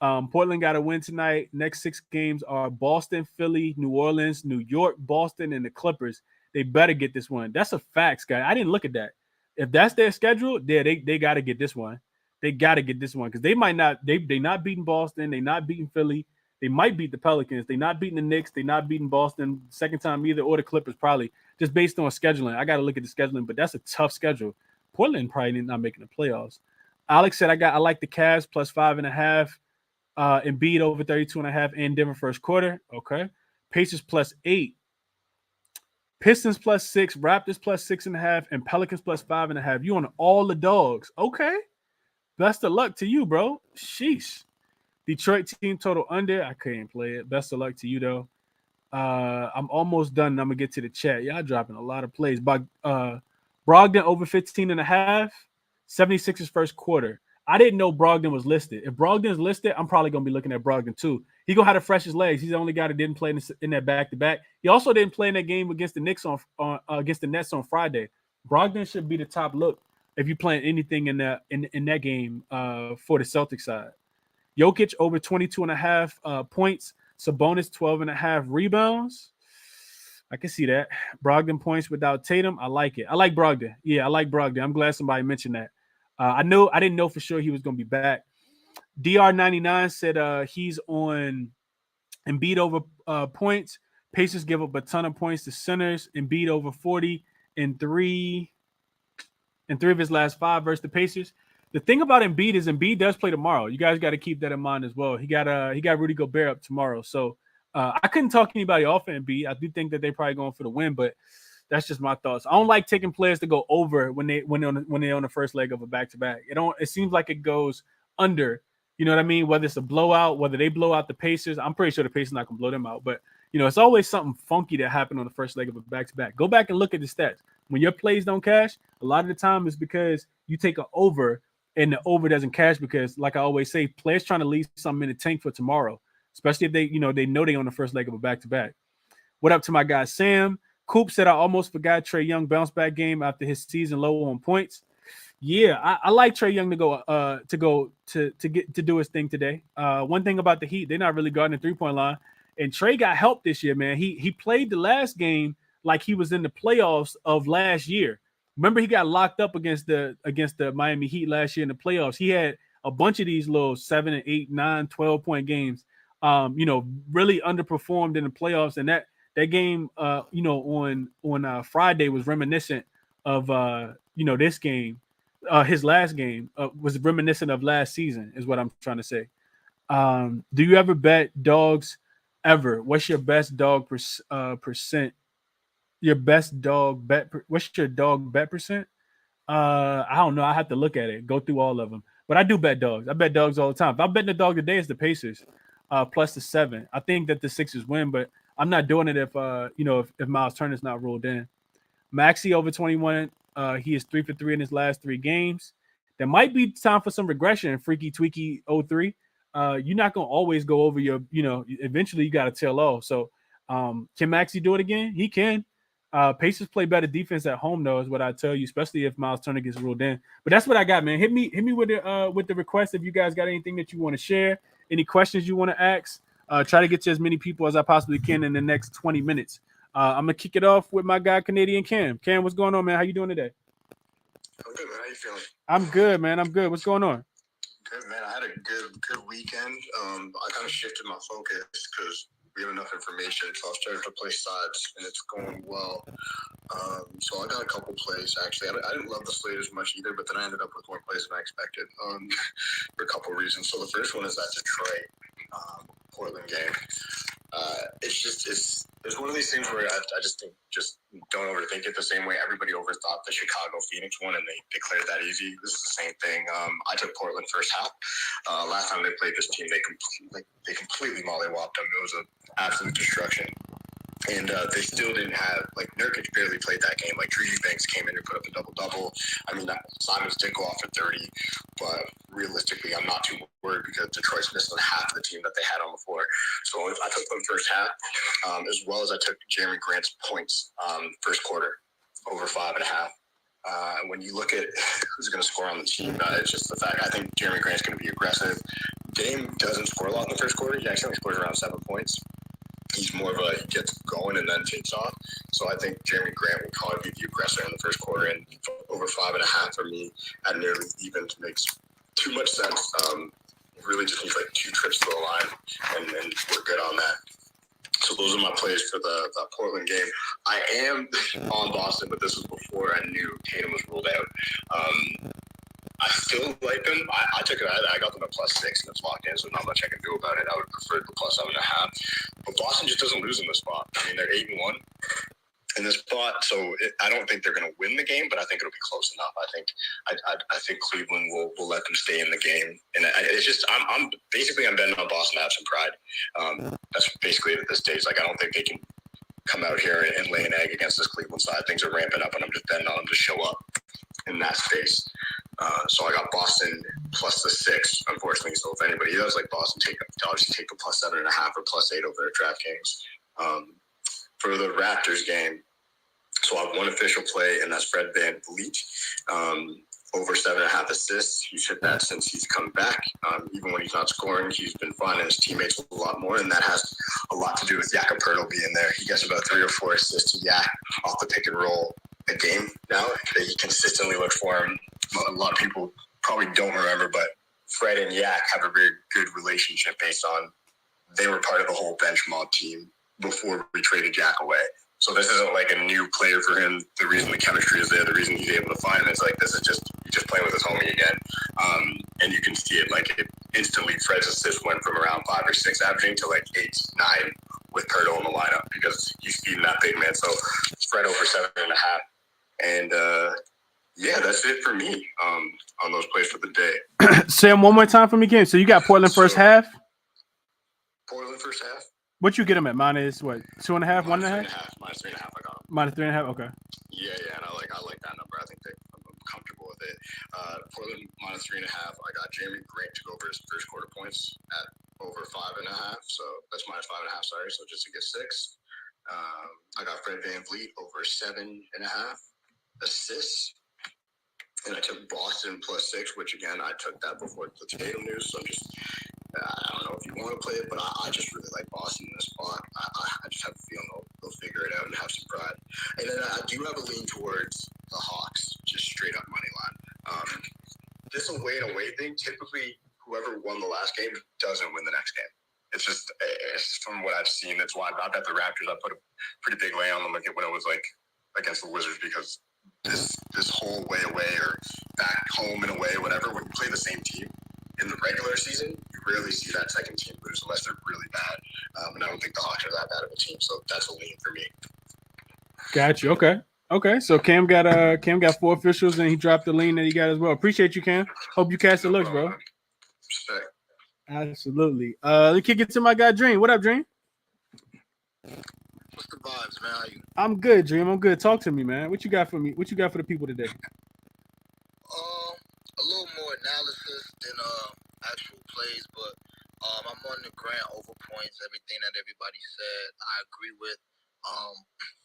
Portland got a win tonight. Next 6 games are Boston, Philly, New Orleans, New York, Boston, and the Clippers. They better get this one. That's a fact, guy. I didn't look at that. If that's their schedule, yeah, they got to get this one. They got to get this one because they might not. They not beating Boston. They not beating Philly. They might beat the Pelicans. They not beating the Knicks. They not beating Boston second time either, or the Clippers probably just based on scheduling. I got to look at the scheduling, but that's a tough schedule. Portland probably not making the playoffs. Alex said I like the Cavs plus 5.5. Embiid over 32.5 in Denver first quarter. Okay. Pacers +8, Pistons +6, Raptors +6.5, and Pelicans +5.5. You on all the dogs. Okay. Best of luck to you, bro. Sheesh. Detroit team total under. I couldn't play it. Best of luck to you, though. I'm almost done. I'm going to get to the chat. Y'all dropping a lot of plays. But Brogdon over 15.5, 76ers first quarter. I didn't know Brogdon was listed. If Brogdon's listed, I'm probably going to be looking at Brogdon too. He going to have the freshest legs. He's the only guy that didn't play in that back-to-back. He also didn't play in that game against the Knicks against the Nets on Friday. Brogdon should be the top look if you're playing anything in that game for the Celtics side. Jokic over 22.5 points. Sabonis 12.5 rebounds. I can see that. Brogdon points without Tatum. I like it. I like Brogdon. Yeah, I like Brogdon. I'm glad somebody mentioned that. I didn't know for sure he was going to be back. DR99 said he's on Embiid over points. Pacers give up a ton of points to centers. Embiid over 40 in three of his last 5 versus the Pacers. The thing about Embiid is Embiid does play tomorrow. You guys got to keep that in mind as well. He got Rudy Gobert up tomorrow. So I couldn't talk anybody off of Embiid. I do think that they're probably going for the win, but that's just my thoughts. I don't like taking players to go over when they're on the first leg of a back-to-back. It seems like it goes under. You know what I mean? Whether it's a blowout, whether they blow out the Pacers, I'm pretty sure the Pacers not gonna blow them out. But it's always something funky that happened on the first leg of a back-to-back. Go back and look at the stats. When your plays don't cash, a lot of the time it's because you take an over and the over doesn't cash because, like I always say, players trying to leave something in the tank for tomorrow, especially if they know they on the first leg of a back-to-back. What up to my guy Sam? Coop said I almost forgot Trae Young bounce back game after his season low on points. Yeah, I like Trae Young to do his thing today. One thing about the Heat, they're not really guarding the 3-point line, and Trae got help this year, man. He played the last game like he was in the playoffs of last year. Remember, he got locked up against the Miami Heat last year in the playoffs. He had a bunch of these little 7 and 8, 9, 12-point games. Really underperformed in the playoffs, and that game, on Friday was reminiscent of this game. His last game was reminiscent of last season, is what I'm trying to say. Do you ever bet dogs ever? What's your best dog percent? Your best dog bet? What's your dog bet percent? I don't know. I have to look at it, go through all of them. But I do bet dogs. I bet dogs all the time. If I'm betting the dog today, it's the Pacers plus the 7. I think that the Sixers win, but I'm not doing it if Miles Turner's not ruled in. Maxey over 21. He is 3 for 3 in his last 3 games. There might be time for some regression. Freaky Tweaky 03. You're not gonna always go over your. Eventually you got to tail off. So can Maxey do it again? He can. Pacers play better defense at home, though, is what I tell you, especially if Miles Turner gets ruled in. But that's what I got, man. Hit me with the request if you guys got anything that you want to share, any questions you want to ask. Try to get to as many people as I possibly can in the next 20 minutes. I'm gonna kick it off with my guy Canadian Cam. Cam, what's going on, man? How you doing today? I'm good, man. How you feeling? I'm good, man. I'm good. What's going on? Good, man. I had a good weekend. I kind of shifted my focus because we have enough information, so I started to play sides, and it's going well. So I got a couple plays, actually. I didn't love the slate as much either, but then I ended up with more plays than I expected for a couple of reasons. So the first one is that Detroit Portland game. It's one of these things where I just think don't overthink it the same way everybody overthought the Chicago Phoenix one and they declared that easy. This is the same thing. I took Portland first half. Last time they played this team, they completely mollywopped them. It was an absolute destruction. And they still didn't have, Nurkic barely played that game. Drew Eubanks came in and put up a double-double. I mean, Simons did go off for 30, but realistically, I'm not too worried because Detroit's missing half of the team that they had on the floor. So I took them first half, as well as I took Jeremy Grant's points first quarter, over 5.5. When you look at who's going to score on the team, it's just the fact I think Jeremy Grant's going to be aggressive. Dame doesn't score a lot in the first quarter. He actually only scores around 7 points. He's more of he gets going and then takes off. So I think Jeremy Grant will probably be the aggressor in the first quarter, and over 5.5 for me at nearly even makes too much sense. Really just needs 2 trips to the line, and we're good on that. So those are my plays for the Portland game. I am on Boston, but this was before I knew Tatum was ruled out. I still like them. I took it. I got them at +6, and it's locked in, so not much I can do about it. I would prefer the +7.5. But Boston just doesn't lose in this spot. I mean, they're 8-1 in this spot, so I don't think they're going to win the game, but I think it'll be close enough. I think Cleveland will let them stay in the game, and it's just I'm betting on Boston to have some pride. That's basically it at this stage. Like, I don't think they can come out here and lay an egg against this Cleveland side. Things are ramping up, and I'm just betting on them to show up in that space. So I got Boston +6, unfortunately. So if anybody does like Boston, obviously take the +7.5 or +8 over their DraftKings. For the Raptors game, so I have one official play, and that's Fred VanVleet. Over 7.5 assists. He's hit that since he's come back. Even when he's not scoring, he's been fun, and his teammates a lot more, and that has a lot to do with Jakob being there. He gets about 3 or 4 assists to Yak off the pick and roll a game now. He consistently looks for him. A lot of people probably don't remember, but Fred and Yak have a very good relationship based on they were part of the whole bench mob team before we traded Yak away. So this isn't like a new player for him. The reason the chemistry is there, the reason he's able to find him, it's like this is just playing with his homie again. And you can see it, like, it instantly. Fred's assist went from around 5 or 6 averaging to like 8, 9 with Pirtle in the lineup because he's feeding that big man. So Fred over 7.5, and yeah, that's it for me on those plays for the day. Say them one more time for me, Kim. So you got Portland first half. Portland first half. What you get them at? Minus what? 2.5, 1.5? Minus 3.5. I got them. Minus 3.5. Okay. Yeah, and I like that number. I think I'm comfortable with it. Portland minus 3.5. I got Jeremy Grant to go over his first quarter points at over 5.5. So that's minus 5.5. Sorry, so just to get 6. I got Fred VanVleet over 7.5 assists. And I took Boston +6, which again I took that before the Tatum news. So I'm just I don't know if you want to play it, but I just really like Boston in this spot. I just have a feeling they'll figure it out and have some pride. And then I do have a lean towards the Hawks, just straight up money line. This away and away thing. Typically, whoever won the last game doesn't win the next game. It's from what I've seen. That's why I bet the Raptors. I put a pretty big lay on them when it was like against the Wizards, because this whole way away or back home and away, whatever, when you play the same team in the regular season, you rarely see that second team lose unless they're really bad. And I don't think the Hawks are that bad of a team, so that's a lean for me. Got you. Okay. So Cam got 4 officials, and he dropped the lean that he got as well. Appreciate you, Cam. Hope you catch the looks, bro. Respect. Absolutely. Let's kick it to my guy Dream. What up, Dream? What's the vibes, man? How you? I'm good, Dream. I'm good. Talk to me, man. What you got for me? What you got for the people today? A little more analysis than actual plays, but I'm on the Grant over points. Everything that everybody said, I agree with.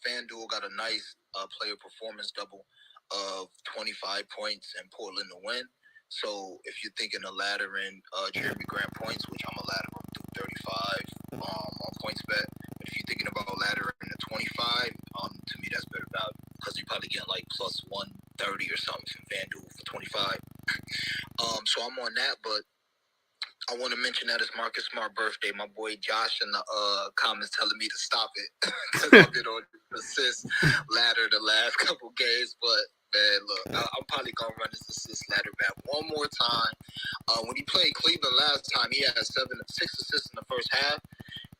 FanDuel got a nice player performance double of 25 points and Portland to win. So if you're thinking of laddering Jeremy Grant points, which I'm a ladder him through 35 on points bet. But if you're thinking about laddering to 25, to me that's better value because you probably get like plus 130 or something from FanDuel for 25. So I'm on that, but I want to mention that it's Marcus Smart birthday. My boy Josh in the comments telling me to stop it because I've been on assist ladder the last couple games. But man, look, I'm probably gonna run this assist ladder back one more time. When he played Cleveland last time, he had 6 assists in the first half.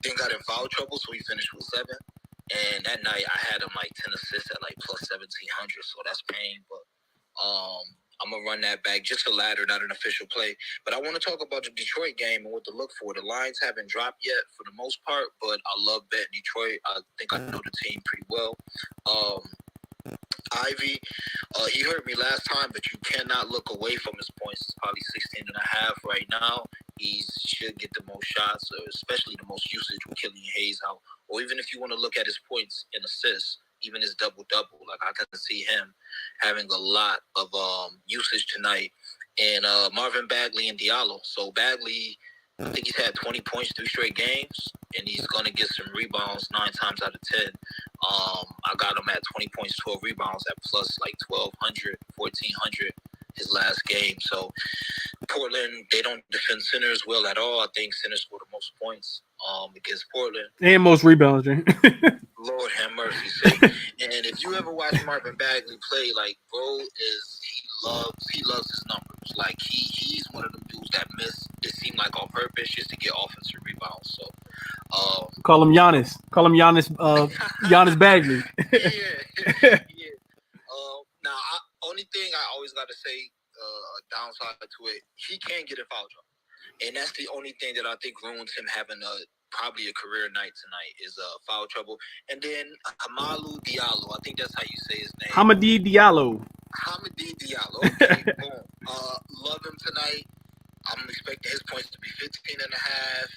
Then got in foul trouble, so he finished with 7. And that night, I had him like 10 assists at like plus 1,700, so that's pain. But I'm going to run that back, just a ladder, not an official play. But I want to talk about the Detroit game and what to look for. The lines haven't dropped yet for the most part, but I love betting Detroit. I think I know the team pretty well. Ivy, he hurt me last time, but you cannot look away from his points. It's probably 16.5 right now. He should get the most shots, or especially the most usage with Killian Hayes out. Or even if you want to look at his points and assists, even his double-double. Like, I can see him having a lot of usage tonight. And Marvin Bagley and Diallo. So Bagley, I think he's had 20 points 3 straight games, and he's going to get some rebounds 9 times out of 10. I got him at 20 points, 12 rebounds at plus like 1,200, 1,400 his last game. So Portland, they don't defend centers well at all. I think centers score the most points against Portland. And most rebounds, Dream. Lord have mercy. So, and if you ever watch Marvin Bagley play, like, bro, he loves his numbers. Like, like he's one of them dudes that miss. It seemed like on purpose just to get offensive rebounds. So call him Giannis. Call him Giannis. Giannis Bagley. yeah. Now, only thing I always got to say, downside to it, he can't get a foul trouble, and that's the only thing that I think ruins him having probably a career night tonight is foul trouble. And then Hamidou Diallo, I think that's how you say his name. Hamidou Diallo. Hamidou Diallo. Okay, boom. Love him tonight. I'm expecting his points to be 15 and a half.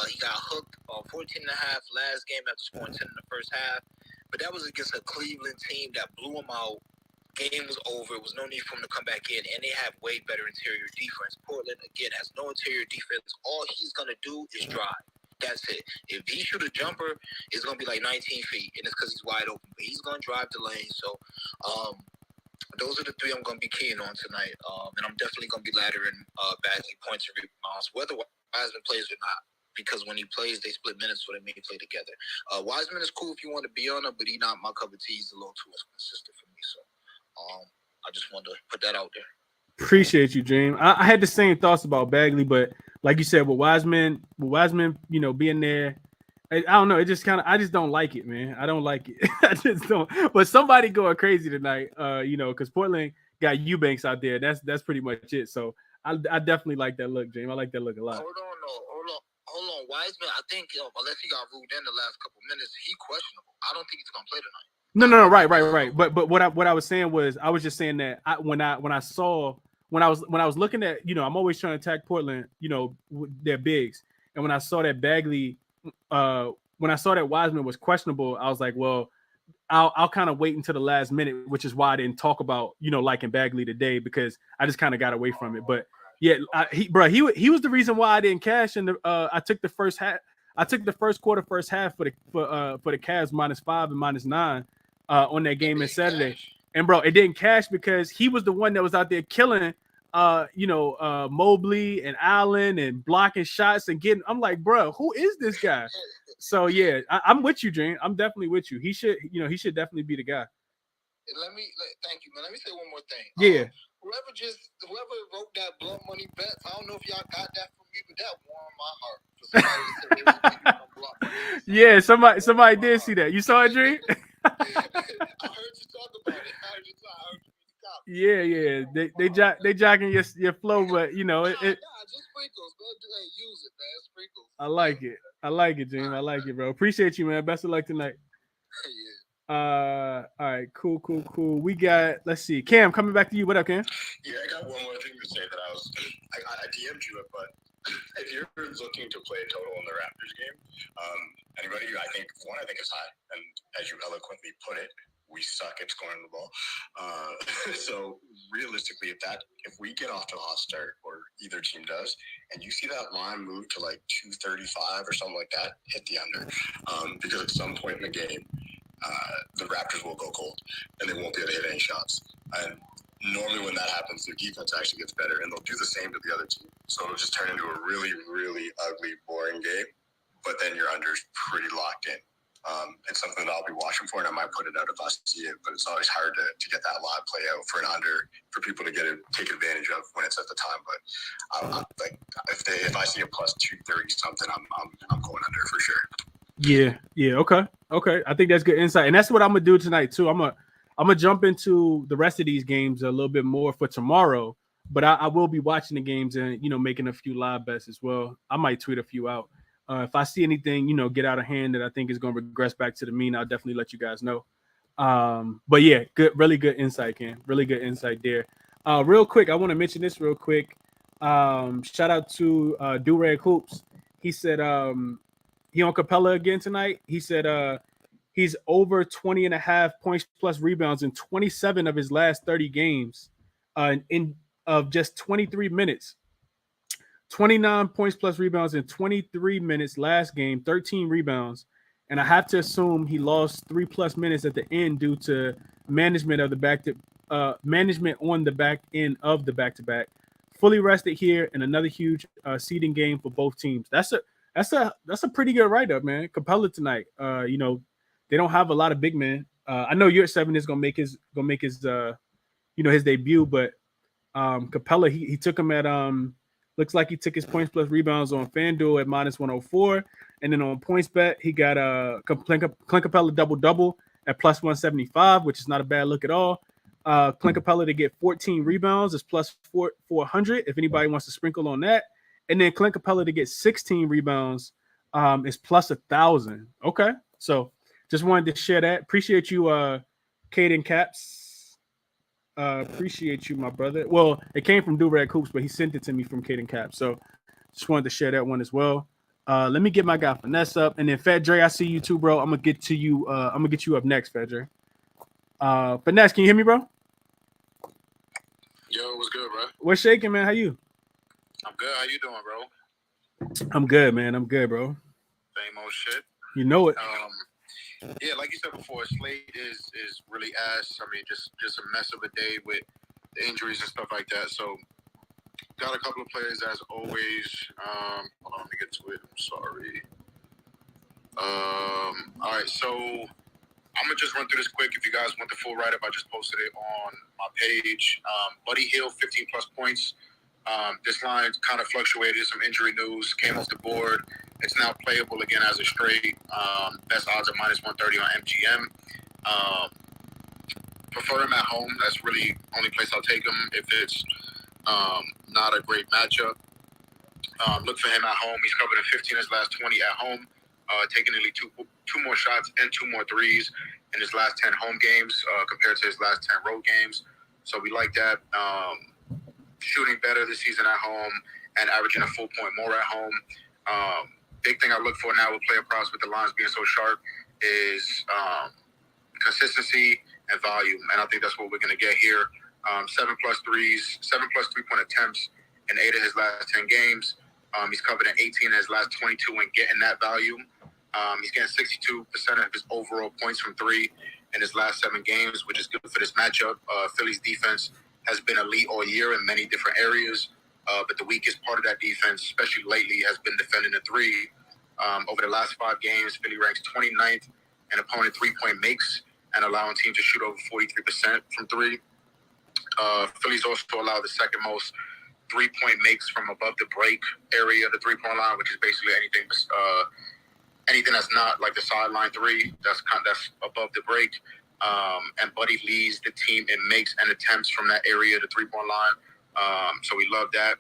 He got hooked on 14 and a half last game after scoring 10 in the first half. But that was against a Cleveland team that blew him out. Game was over. It was no need for him to come back in, and they have way better interior defense. Portland, again, has no interior defense. All he's going to do is drive. That's it. If he shoot a jumper, it's going to be like 19 feet, and it's because he's wide open. But he's going to drive the lane. So those are the three I'm going to be keying on tonight. And I'm definitely going to be laddering Bagley points and rebounds, whether Wiseman plays or not. Because when he plays, they split minutes, so they may play together. Wiseman is cool if you want to be on him, but he's not my cup of tea. He's a little too consistent for me. So I just wanted to put that out there. Appreciate you, Dream. I had the same thoughts about Bagley, but like you said, with Wiseman, being there, I don't know. It just I just don't like it, man. I don't like it. I just don't. But somebody going crazy tonight, because Portland got Eubanks out there. That's pretty much it. So I definitely like that look, James. I like that look a lot. Hold on. Wiseman, I think unless he got ruled in the last couple minutes, he questionable. I don't think he's gonna play tonight. No, right. But what I was saying was, I was just saying that when I was looking at, I'm always trying to attack Portland, their bigs, and when I saw that Bagley, when I saw that Wiseman was questionable, I was like, well, I'll kind of wait until the last minute, which is why I didn't talk about liking Bagley today, because I just kind of got away from it. But yeah, he was the reason why I didn't cash, and I took the first half. I took the first quarter, first half for the Cavs -5 and -9 on that game on Saturday. And bro, it didn't cash because he was the one that was out there killing Mobley and Allen and blocking shots and getting. I'm like, bro, who is this guy? So yeah, I'm with you, Dream. I'm definitely with you. He should definitely be the guy. Thank you, man. Let me say one more thing. Yeah. Whoever wrote that blunt money bet, I don't know if y'all got that from me, but that warmed my heart. For somebody to say they was blunt money. Yeah, somebody did see that. You saw it, Dream? I heard you talk about it. I heard you talk. Yeah. They jocking your flow, but just sprinkles, man. Use it, man. Sprinkles. I like it, Dream. I like it, bro. Appreciate you, man. Best of luck tonight. Yeah. All right, cool. We got, let's see, Cam, coming back to you. What up, Cam? Yeah, I got one more thing to say that I DM'd you it, but if you're looking to play a total in the Raptors game, anybody, I think it's high, and as you eloquently put it, we suck at scoring the ball. So realistically, if we get off to a hot start, or either team does, and you see that line move to like 235 or something like that, hit the under, because at some point in the game, the Raptors will go cold, and they won't be able to hit any shots. And normally when that happens, their defense actually gets better, and they'll do the same to the other team. So it'll just turn into a really, really ugly, boring game, but then your under's pretty locked in. It's something that I'll be watching for, and I might put it out if I see it, but it's always hard to get that live play out for an under, for people to take advantage of when it's at the time. But if I see a plus 230 something, I'm going under for sure. Yeah. Okay. I think that's good insight, and that's what I'm gonna do tonight too. I'm gonna jump into the rest of these games a little bit more for tomorrow, but I will be watching the games and making a few live bets as well. I might tweet a few out. If I see anything get out of hand that I think is gonna regress back to the mean, I'll definitely let you guys know. But yeah, really good insight, Ken. Really good insight there. Real quick, I want to mention this real quick. Shout out to Durag Hoops. He said he on Capella again tonight. He said he's over 20 and a half points plus rebounds in 27 of his last 30 games of just 23 minutes. 29 points plus rebounds in 23 minutes last game, 13 rebounds. And I have to assume he lost 3+ minutes at the end due to management on the back end of the back-to-back. Fully rested here, and another huge seeding game for both teams. That's a pretty good write-up, man. Capella tonight. They don't have a lot of big men. I know Yurt 7 is gonna make his his debut, but Capella, he took him at looks like he took his points plus rebounds on FanDuel at -104, and then on PointsBet he got Clint Capella double at plus 175, which is not a bad look at all. Clint Capella to get 14 rebounds is plus 400 if anybody wants to sprinkle on that, and then Clint Capella to get 16 rebounds is plus 1,000. Okay, so just wanted to share that. Appreciate you, Caden Caps. Appreciate you, my brother. Well, it came from Durag Hoops, but he sent it to me from Caden Cap. So just wanted to share that one as well. Let me get my guy Finesse up, and then Fat Dre, I see you too, bro. I'm gonna get to you. I'm gonna get you up next, Fat Dre. Finesse, can you hear me, bro? Yo, what's good, bro? What's shaking, man? How you? I'm good. How you doing, bro? I'm good, man. I'm good, bro. Same old shit. You know it. Yeah, like you said before, slate is really ass. I mean, just a mess of a day with the injuries and stuff like that. So, got a couple of players as always. Hold on, let me get to it. I'm sorry. All right, so I'm gonna just run through this quick. If you guys want the full write-up, I just posted it on my page. Buddy Hield, 15 plus points. This line kind of fluctuated. Some injury news came off the board. It's now playable again as a straight. Best odds are -130 on MGM. Prefer him at home. That's really the only place I'll take him if it's not a great matchup. Look for him at home. He's covered in 15 of his last 20 at home, taking nearly two more shots and 2 more threes in his last 10 home games compared to his last 10 road games. So we like that. Shooting better this season at home and averaging a full point more at home. Big thing I look for now with player props with the lines being so sharp is consistency and volume, and I think that's what we're going to get here. 7 plus 3-point attempts in 8 of his last 10 games. He's covered in 18 of his last 22 and getting that volume. He's getting 62% of his overall points from 3 in his last 7 games, which is good for this matchup. Philly's defense has been elite all year in many different areas, but the weakest part of that defense, especially lately, has been defending the 3. Over the last 5 games, Philly ranks 29th in opponent 3-point makes and allowing teams to shoot over 43% from 3. Philly's also allowed the second most 3-point makes from above the break area of the 3-point line, which is basically anything that's not like the sideline 3. That's above the break. And Buddy leads the team in makes and attempts from that area of the 3-point line. So we love that.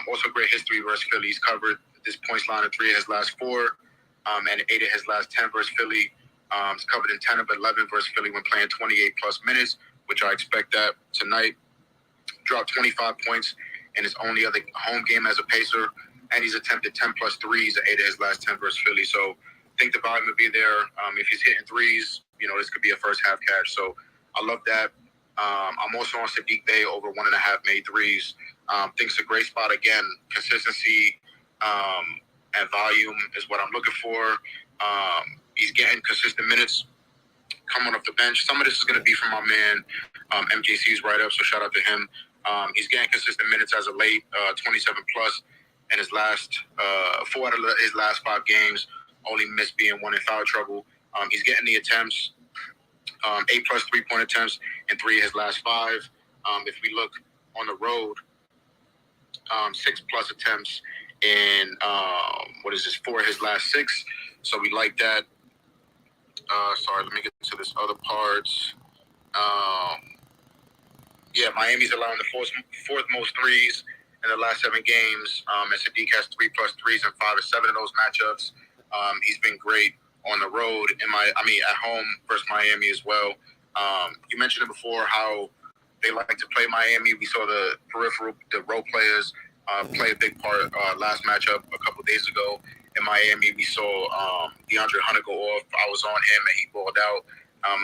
Also great history versus Philly. He's covered this points line of 3 of his last 4, and 8 of his last 10 versus Philly. He's covered in 10 of 11 versus Philly when playing 28 plus minutes, which I expect that tonight. Dropped 25 points in his only other home game as a Pacer, and he's attempted 10 plus threes in 8 of his last 10 versus Philly. So I think the volume will be there. If he's hitting threes, this could be a first half catch. So I love that. I'm also on Sadiq Bey over 1.5 made threes. Think it's a great spot again. Consistency and volume is what I'm looking for. He's getting consistent minutes coming off the bench. Some of this is going to be from my man MJC's write-up, so shout out to him. He's getting consistent minutes as of late, 27 plus in his last 4 out of his last 5 games. Only missed being 1 in foul trouble. He's getting the attempts, 8 plus 3-point attempts in 3 of his last 5. If we look on the road, 6 plus attempts in 4 of his last 6. So we like that. Sorry, let me get to this other part. Miami's allowing the fourth most threes in the last 7 games. And Sadiq has 3 plus threes in 5 or 7 of those matchups. He's been great on the road at home versus Miami as well. You mentioned it before how they like to play Miami. We saw the role players play a big part last matchup a couple of days ago in Miami. We saw DeAndre Hunter go off. I was on him and he balled out.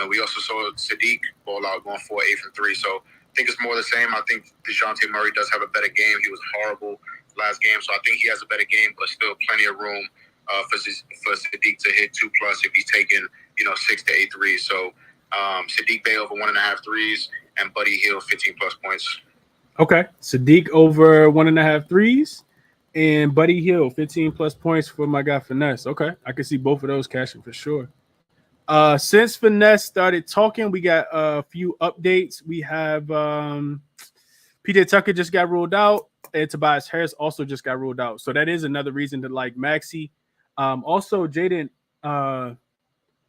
And we also saw Sadiq ball out going 4-8 from 3. So I think it's more the same. I think DeJounte Murray does have a better game. He was horrible last game. So I think he has a better game, but still plenty of room for Sadiq to hit 2 plus if he's taking 6 to 8 threes. So Sadiq Bey over 1.5 threes and Buddy Hield 15 plus points. Okay, Sadiq over 1.5 threes and Buddy Hield 15 plus points for my guy Finesse. Okay, I can see both of those cashing for sure. Since Finesse started talking, we got a few updates. We have PJ Tucker just got ruled out, and Tobias Harris also just got ruled out. So that is another reason to like Maxey. Also, Jaden.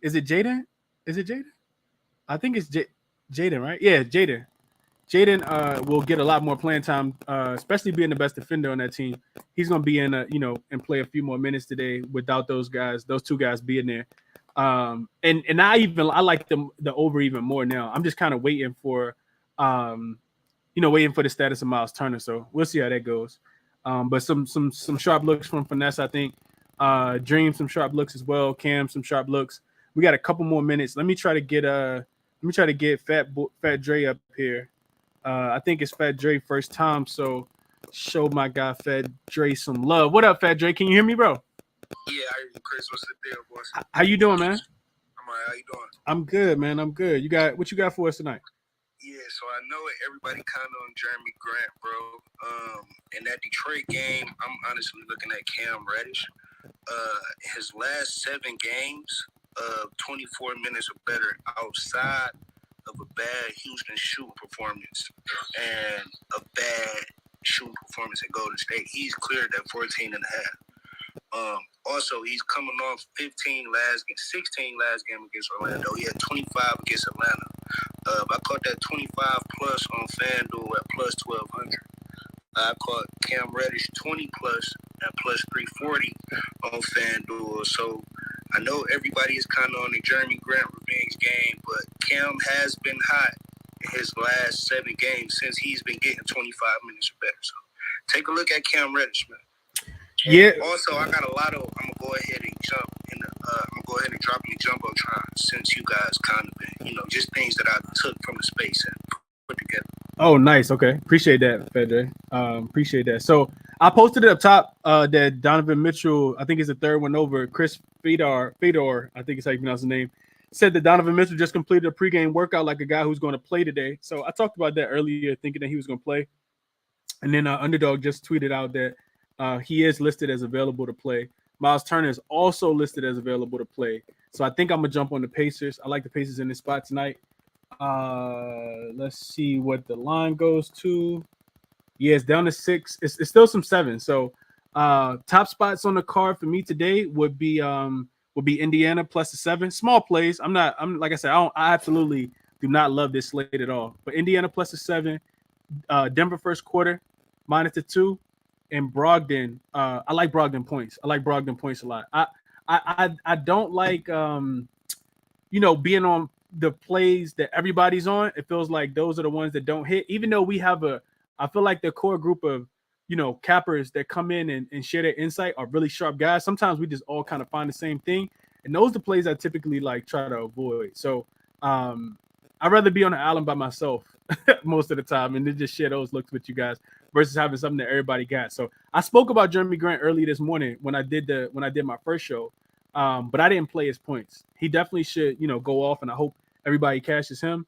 Is it Jaden? Is it Jaden? I think it's Jaden, right? Yeah, Jaden. Jaden will get a lot more playing time, especially being the best defender on that team. He's going to be in, and play a few more minutes today without those two guys being there. And I like the over even more now. I'm just kind of waiting for, waiting for the status of Miles Turner. So we'll see how that goes. But some sharp looks from Finesse, I think. Dream some sharp looks as well. Cam some sharp looks. We got a couple more minutes. Let me try to get Fat Dre up here. I think it's Fat Dre first time, so show my guy Fat Dre some love. What up, Fat Dre? Can you hear me, bro? Yeah, I hear you, Chris. What's the deal, boys? How you doing, man? I'm all right. How you doing? I'm good, man. I'm good. What you got for us tonight? Yeah, so I know everybody kind of on Jeremy Grant, bro. In that Detroit game, I'm honestly looking at Cam Reddish. His last 7 games, 24 minutes or better outside of a bad Houston shooting performance and a bad shooting performance at Golden State, he's cleared that 14 and a half. Also, he's coming off 16 last game against Orlando. He had 25 against Atlanta. I caught that 25 plus on FanDuel at plus 1,200. I caught Cam Reddish 20 plus at plus 340 on FanDuel. So I know everybody is kind of on the Jeremy Grant revenge game, but Cam has been hot in his last 7 games since he's been getting 25 minutes or better. So take a look at Cam Reddish, man. Yeah. And also, I got a lot of. I'm gonna go ahead and jump in. I'm gonna go ahead and drop in the jumbotron since you guys kind of been, just things that I took from the space and put together. Oh, nice. Okay, appreciate that, Fedre. Appreciate that. So I posted it up top that Donovan Mitchell, I think is the third one over. Chris Fedor, I think is how you pronounce the name, said that Donovan Mitchell just completed a pregame workout like a guy who's going to play today. So I talked about that earlier, thinking that he was going to play, and then Underdog just tweeted out that he is listed as available to play. Miles Turner is also listed as available to play. So I think I'm gonna jump on the Pacers. I like the Pacers in this spot tonight. Let's see what the line goes to. Yeah, it's down to 6. It's still some 7. So top spots on the card for me today would be Indiana plus the 7. Small plays. I'm like I said, I absolutely do not love this slate at all. But Indiana plus the 7, Denver first quarter minus the 2, and Brogdon. I like Brogdon points. I like Brogdon points a lot. I don't like being on the plays that everybody's on. It feels like those are the ones that don't hit, even though we have I feel like the core group of cappers that come in and share their insight are really sharp guys. Sometimes we just all kind of find the same thing, and those are the plays I typically like try to avoid. So I'd rather be on the island by myself most of the time and then just share those looks with you guys versus having something that everybody got. So I spoke about Jeremy Grant early this morning when I did my first show, but I didn't play his points. He definitely should go off, and I hope everybody cashes him.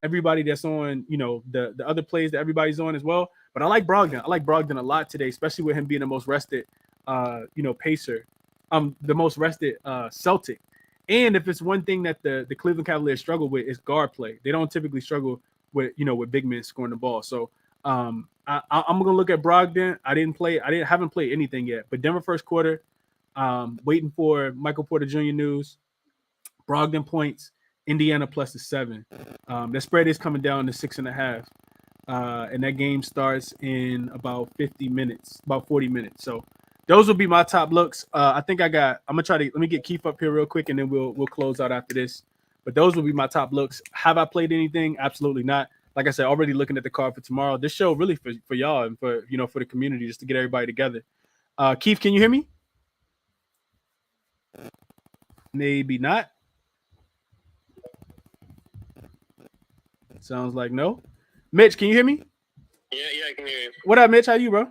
Everybody that's on the other plays that everybody's on as well. But I like Brogdon. I like Brogdon a lot today, especially with him being the most rested Pacer, the most rested Celtic. And if it's one thing that the Cleveland Cavaliers struggle with, is guard play. They don't typically struggle with big men scoring the ball. So I'm gonna look at Brogdon. I haven't played anything yet. But Denver first quarter, waiting for Michael Porter Jr. news. Brogdon points, Indiana plus the 7. The spread is coming down to 6.5. And that game starts in about 40 minutes. So those will be my top looks. I think I'm gonna let me get Keith up here real quick, and then we'll close out after this. But those will be my top looks. Have I played anything? Absolutely not. Like I said, already looking at the card for tomorrow. This show really for y'all and for the community, just to get everybody together. Keith, can you hear me? Maybe not. Sounds like no. Mitch, can you hear me? Yeah, I can hear you. What up, Mitch? How you, bro?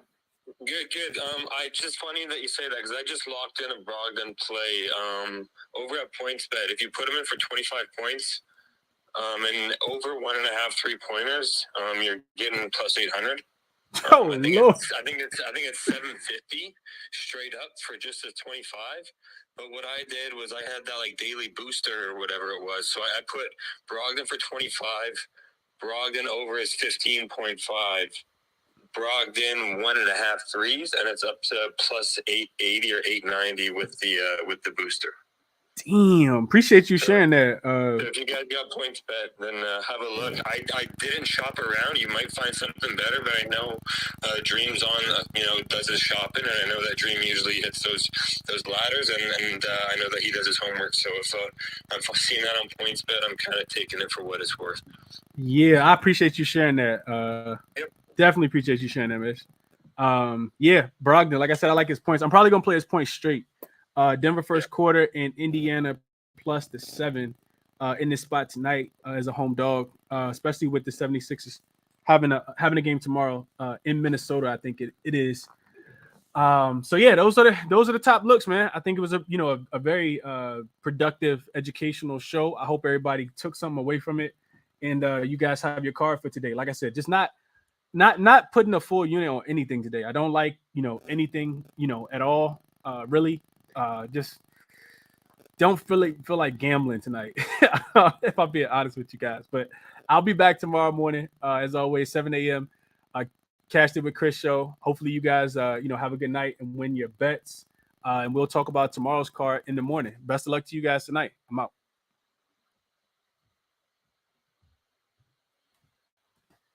Good. I just funny that you say that because I just locked in a Brogdon play over at PointsBet. If you put him in for 25 points and over 1.5 3-pointers, you're getting plus 800. Oh, I think Lord. I think it's 750 straight up for just a 25. But what I did was I had that like daily booster or whatever it was. So I put Brogdon for 25. Brogdon over is 15.5. Brogdon 1.5 threes, and it's up to plus 880 or 890 with the booster. Damn, appreciate you sharing that. So if you guys got points bet, then have a look. I didn't shop around. You might find something better, but I know Dream's on, does his shopping, and I know that Dream usually hits those ladders, and I know that he does his homework. So if I'm seeing that on points bet, I'm kind of taking it for what it's worth. Yeah, I appreciate you sharing that. Yep. Definitely appreciate you sharing that, Mitch. Yeah, Brogdon, like I said, I like his points. I'm probably gonna play his points straight. Denver first quarter and Indiana plus the 7 in this spot tonight as a home dog, especially with the 76ers having a game tomorrow in Minnesota. I think it is. So yeah, those are the top looks, man. I think it was a very productive educational show. I hope everybody took something away from it, and you guys have your card for today. Like I said, just not putting a full unit on anything today. I don't like anything at all. Really, just don't feel like gambling tonight. If I'm being honest with you guys, but I'll be back tomorrow morning as always, 7 a.m. Cashed It with Chris show. Hopefully you guys have a good night and win your bets, and we'll talk about tomorrow's card in the morning. Best of luck to you guys tonight. I'm out.